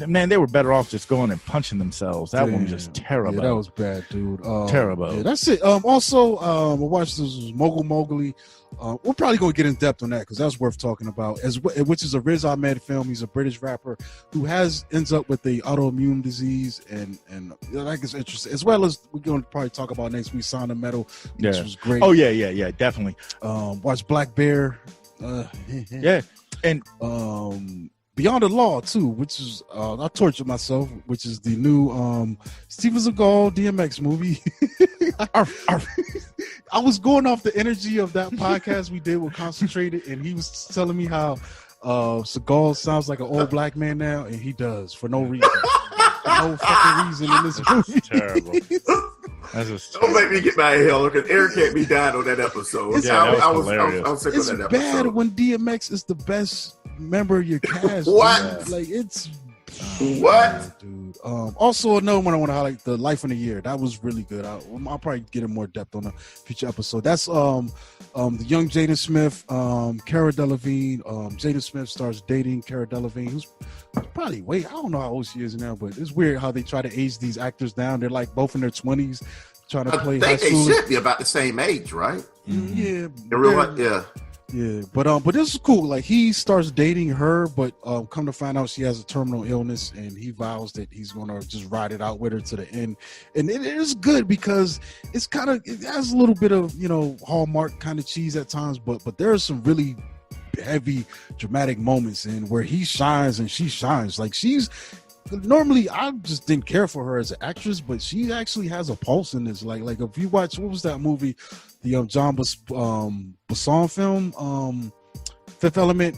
man, they were better off just going and punching themselves. That one was just terrible. Yeah, that was bad, dude. Terrible. Yeah, that's it. Also, I watched this Mogul Mowgli. We're probably going to get in depth on that because that's worth talking about. Which is a Riz Ahmed film. He's a British rapper who ends up with the autoimmune disease, and I think it's interesting. As well as we're going to probably talk about next week, Sound of Metal, which was great. Oh yeah, definitely. Watch Black Bear. Yeah, and Beyond the Law too, which is I tortured myself, which is the new Steven Seagal DMX movie. I was going off the energy of that podcast we did with Concentrated, and he was telling me how Seagal sounds like an old black man now, and he does for no reason. No fucking reason in this movie. Terrible. Don't make me get my hell because Eric had me died on that episode. That was hilarious. I was sick It's on that bad episode. when DMX is the best member of your cast. What? Dude. Like it's What? dude. Also another one I want to highlight, The Life in a Year. That was really good. I'll probably get in more depth on a future episode. That's the young Jaden Smith, Cara Delevingne. Jaden Smith starts dating Cara Delevingne, who's probably I don't know how old she is now, but it's weird how they try to age these actors down. They're like both in their 20s trying to play high I think school. they should be about the same age, right? Yeah. In real life, yeah. Yeah, but this is cool. Like he starts dating her, but come to find out she has a terminal illness, and he vows that he's gonna just ride it out with her to the end. And it is good because it has a little bit of Hallmark kind of cheese at times, but there are some really heavy dramatic moments in where he shines and she shines. Like normally I just didn't care for her as an actress, but she actually has a pulse in this. Like if you watch, what was that movie, the John Besson film, Fifth Element,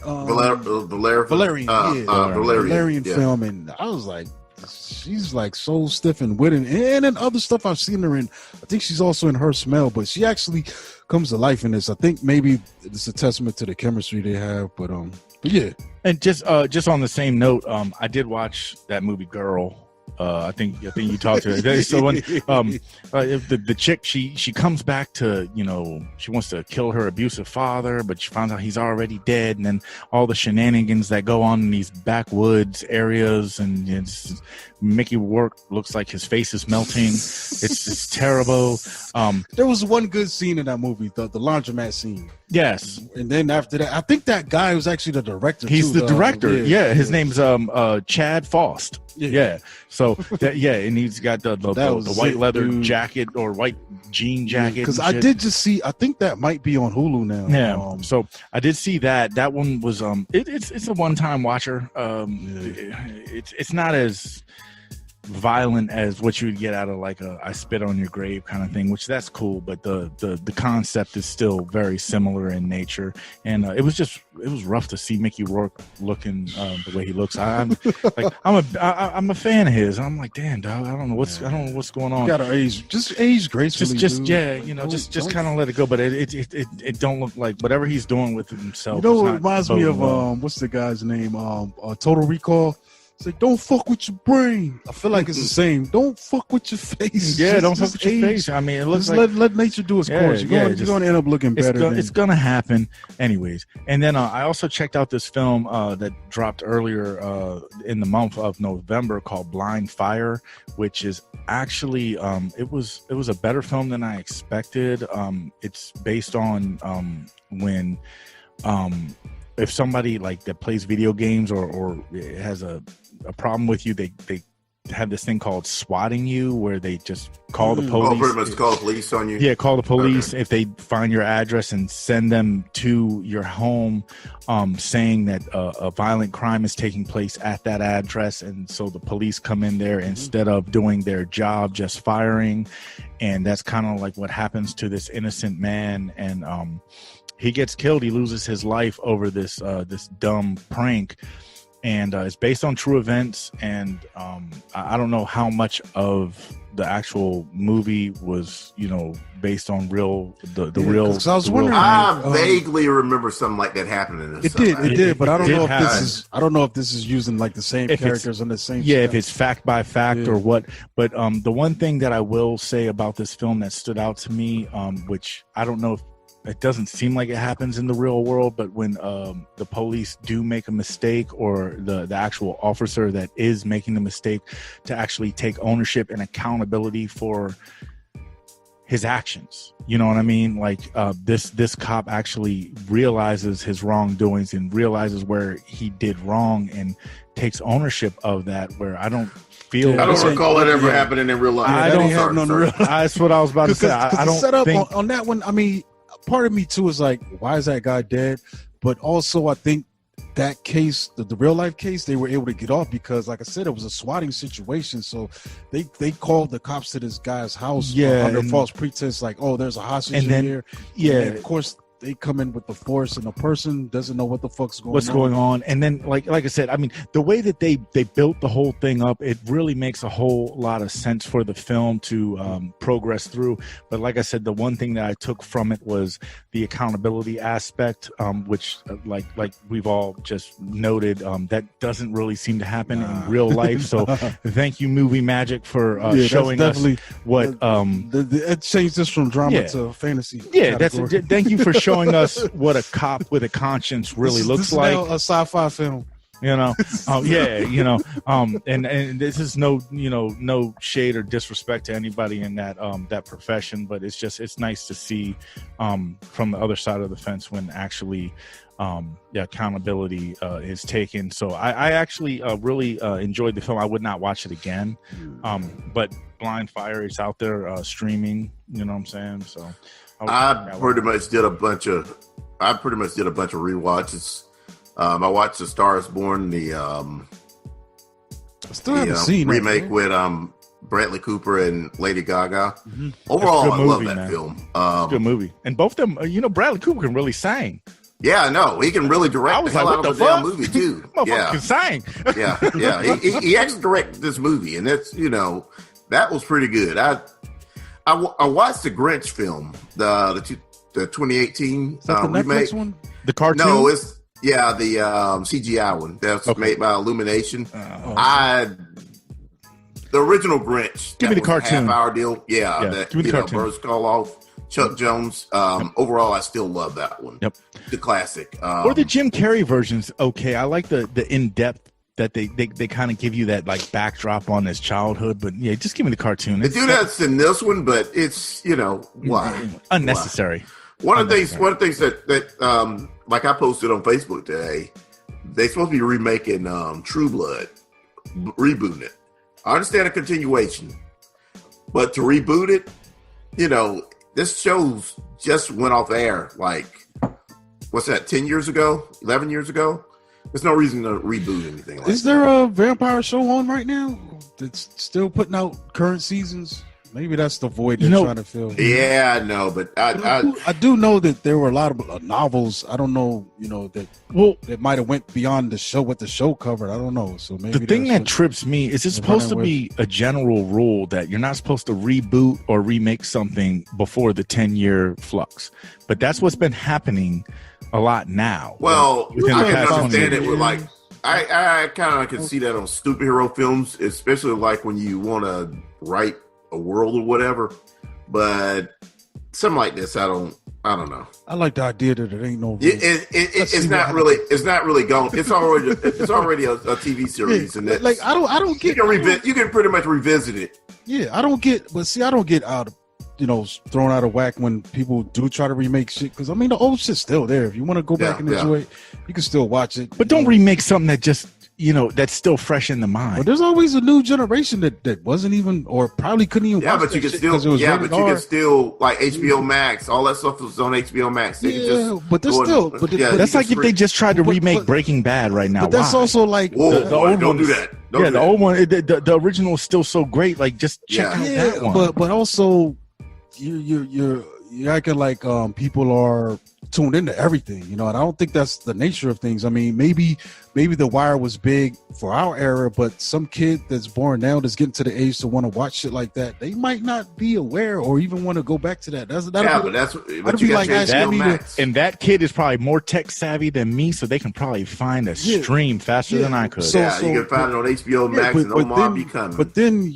Valerian film, and I was like, she's like so stiff and witty, and in other stuff I've seen her in. I think she's also in Her Smell, but she actually comes to life in this. I think maybe it's a testament to the chemistry they have, but yeah. And just on the same note, I did watch that movie Girl. I think you talked to her. So when the chick, she comes back to, she wants to kill her abusive father, but she finds out he's already dead, and then all the shenanigans that go on in these backwoods areas, and it's Mickey Rourke looks like his face is melting. It's terrible. There was one good scene in that movie, the laundromat scene. Yes. And then after that, I think that guy was actually the director. He's too, the director. Yeah, his name's Chad Faust. Yeah. So and he's got the white leather jacket or white jean jacket. Because I did just see. I think that might be on Hulu now. Yeah. So I did see that. That one was it's a one-time watcher. It's not as violent as what you would get out of like a I Spit on Your Grave kind of thing, which that's cool, but the concept is still very similar in nature. And it was rough to see Mickey Rourke looking the way he looks. I'm a fan of his. I'm like, damn, dog, I don't know what's going on. You gotta age gracefully. Just kind of let it go. But it don't look like whatever he's doing with himself. You know, it reminds me of what's the guy's name? Total Recall. It's like, don't fuck with your brain. I feel like it's the same. Don't fuck with your face. Yeah, don't fuck with your face. I mean, it looks just like let nature do its course. You're going to end up looking better. It's going to happen anyways. And then I also checked out this film that dropped earlier in the month of November called Blind Fire, which is actually it was a better film than I expected. It's based on when if somebody like that plays video games or has a problem with you, they have this thing called swatting you, where they just call the police. Pretty much call the police on you. Yeah, call the police if they find your address and send them to your home, saying that a violent crime is taking place at that address, and so the police come in there instead of doing their job, just firing, and that's kind of like what happens to this innocent man, and he gets killed. He loses his life over this dumb prank. And it's based on true events, and I don't know how much of the actual movie was, based on real. Because I was wondering. I vaguely remember something like that happening. It did, but I don't know if this is. I don't know if this is using like the same characters and the same. Yeah, stuff. If it's fact by fact or what. But the one thing that I will say about this film that stood out to me, which I don't know if. It doesn't seem like it happens in the real world, but when the police do make a mistake, or the actual officer that is making the mistake, to actually take ownership and accountability for his actions. You know what I mean? Like this cop actually realizes his wrongdoings and realizes where he did wrong and takes ownership of that, where I don't feel. I don't recall it ever happening in real life. I don't have no real. That's what I was about to say. I don't set up think on that one. I mean, part of me too is like, why is that guy dead? But also, I think that case, the real life case, they were able to get off because, like I said, it was a swatting situation. So they called the cops to this guy's house under false pretense, like, oh, there's a hostage in here. Yeah, and of course. They come in with the force, and the person doesn't know what the fuck's going on. And then, like I said, I mean, the way that they built the whole thing up, it really makes a whole lot of sense for the film to progress through. But like I said, the one thing that I took from it was the accountability aspect, which, like we've all just noted, that doesn't really seem to happen in real life. So, thank you, Movie Magic, for showing us what it changed this from drama to fantasy. Yeah, thank you for showing us what a cop with a conscience really looks like. Now a sci-fi film, and this is no shade or disrespect to anybody in that profession, but it's nice to see from the other side of the fence when actually accountability is taken. So I actually really enjoyed the film. I would not watch it again, but Blind Fire is out there streaming. You know what I'm saying? So. I pretty much did a bunch of rewatches. I watched The Star Is Born, the remake with Bradley Cooper and Lady Gaga. Mm-hmm. Overall, I love that film. It's a good movie, and both of them. Bradley Cooper can really sing. Yeah, I know. He can really direct the hell out of the damn movie too. Yeah, can sing. yeah. He actually directed this movie, and that's that was pretty good. I watched the Grinch film, the 2018 the remake. Netflix one? The cartoon? No, it's the CGI one that's made by Illumination. The original Grinch. Give me the cartoon. Half-hour deal. Give me the cartoon. Birds Call Off, Chuck Jones. Overall, I still love that one. Yep. The classic. Or the Jim Carrey versions. Okay, I like the in-depth that they kind of give you that like backdrop on his childhood. But yeah, just give me the cartoon. They do that in this one, but it's why unnecessary. Why? One of the things that like I posted on Facebook today, they supposed to be remaking True Blood, rebooting it. I understand a continuation, but to reboot it, this show's just went off air like, what's that, 10 years ago, 11 years ago? There's no reason to reboot anything like that. Is there a vampire show on right now that's still putting out current seasons? Maybe that's the void they're trying to fill. Yeah, no, but I do know that there were a lot of novels. I don't know, that might have went beyond the show, what the show covered. I don't know. So maybe the thing that trips me is it's supposed to be a general rule that you're not supposed to reboot or remake something before the 10-year flux. But that's what's been happening a lot now. Well, I can understand it with like I kind of can see that on superhero films, especially like when you want to write a world or whatever, but something like this, I don't know. I like the idea that it ain't no. It's not really gone. It's already a TV series, and that like I don't get. You can pretty much revisit it. Yeah, I don't get out of thrown out of whack when people do try to remake shit, because I mean the old shit's still there. If you want to go back and enjoy it, you can still watch it. But don't remake something that just that's still fresh in the mind. But there's always a new generation that wasn't even, or probably couldn't even watch but you can still can still like HBO Max, all that stuff was on HBO Max. That's like if they just tried to remake Breaking Bad right now. But that's also like the old don't do that. The old one, the original is still so great. Like just check out that one. But also you're acting like people are tuned into everything, and I don't think that's the nature of things. I mean, maybe The Wire was big for our era, but some kid that's born now that's getting to the age to want to watch shit like that, they might not be aware or even want to go back to that. And that kid is probably more tech savvy than me, so they can probably find a stream faster than I could. So you can find it on HBO Max, and Omar be coming. But then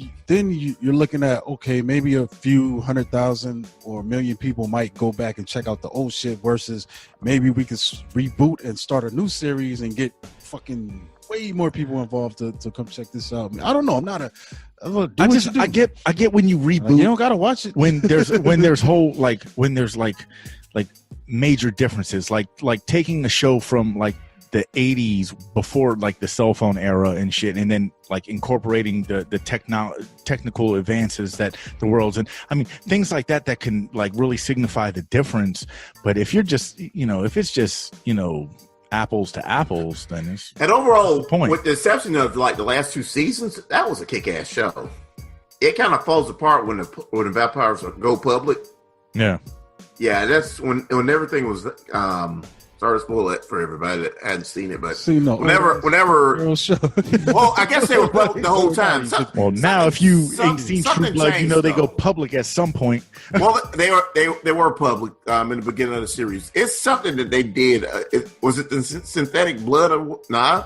you're looking at, okay, maybe a few 100,000 or 1 million people might go back and check out the old shit, versus maybe we could reboot and start a new series and get fucking way more people involved to come check this out. I don't know. I'm not I get when you reboot. You don't gotta watch it when there's major differences, like taking a show from like the 80s before like the cell phone era and shit, and then like incorporating the technical advances that the world's in. I mean, things like that can like really signify the difference. But if you're just if it's just apples to apples, then it's overall, with the exception of like the last 2 seasons, that was a kick-ass show. It kind of falls apart when the vampires go public. Yeah, that's when everything was. Sorry to spoil it for everybody that hadn't seen it, but whenever, well, I guess they were public the whole time. Now if you ain't seen True Blood, they go public at some point. Well, they were public in the beginning of the series. It's something that they did. Was it the synthetic blood? That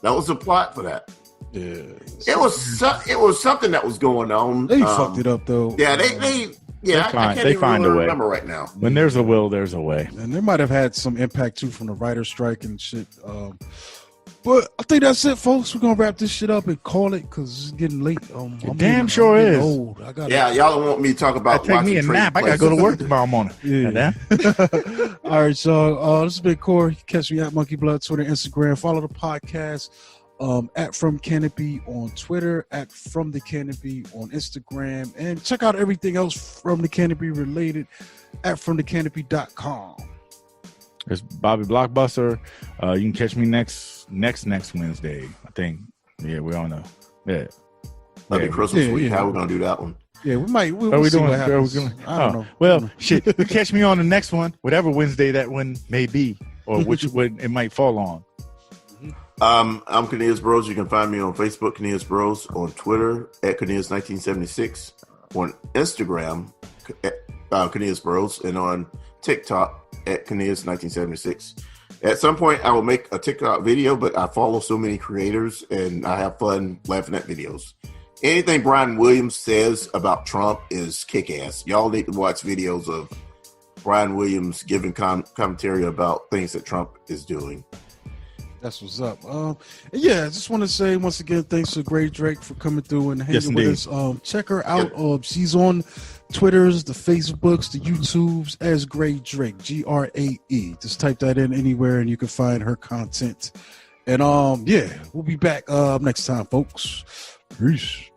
was the plot for that. Yeah, it was something that was going on. They fucked it up though. Yeah, I can't even remember right now. When there's a will, there's a way. And they might have had some impact too from the writer's strike and shit. But I think that's it, folks. We're gonna wrap this shit up and call it because it's getting late. I'm getting old. Y'all don't want me to talk about. Take me a nap. I gotta go to work tomorrow morning. Yeah. All right, so this has been Corey. Catch me at Monkey Blood, Twitter, Instagram. Follow the podcast. At From Canopy on Twitter, at From the Canopy on Instagram, and check out everything else From the Canopy related at FromTheCanopy.com. It's Bobby Blockbuster. You can catch me next Wednesday, I think. Yeah, we're on that'd be Christmas week. How we gonna do that one? Yeah, we might. We'll see what happens. I don't know. Well, shit. You catch me on the next one, whatever Wednesday that one may be, or which one it might fall on. I'm Cornelius Bros. You can find me on Facebook, Cornelius Bros, on Twitter at Cornelius1976, on Instagram, Cornelius Bros, and on TikTok at Cornelius1976. At some point, I will make a TikTok video, but I follow so many creators and I have fun laughing at videos. Anything Brian Williams says about Trump is kick-ass. Y'all need to watch videos of Brian Williams giving commentary about things that Trump is doing. That's what's up. Yeah, I just want to say once again, thanks to Grae Drake for coming through and hanging with us. Check her out. She's on Twitters, the Facebooks, the YouTubes as Grae Drake, Grae. Just type that in anywhere and you can find her content. And yeah, we'll be back next time, folks. Peace.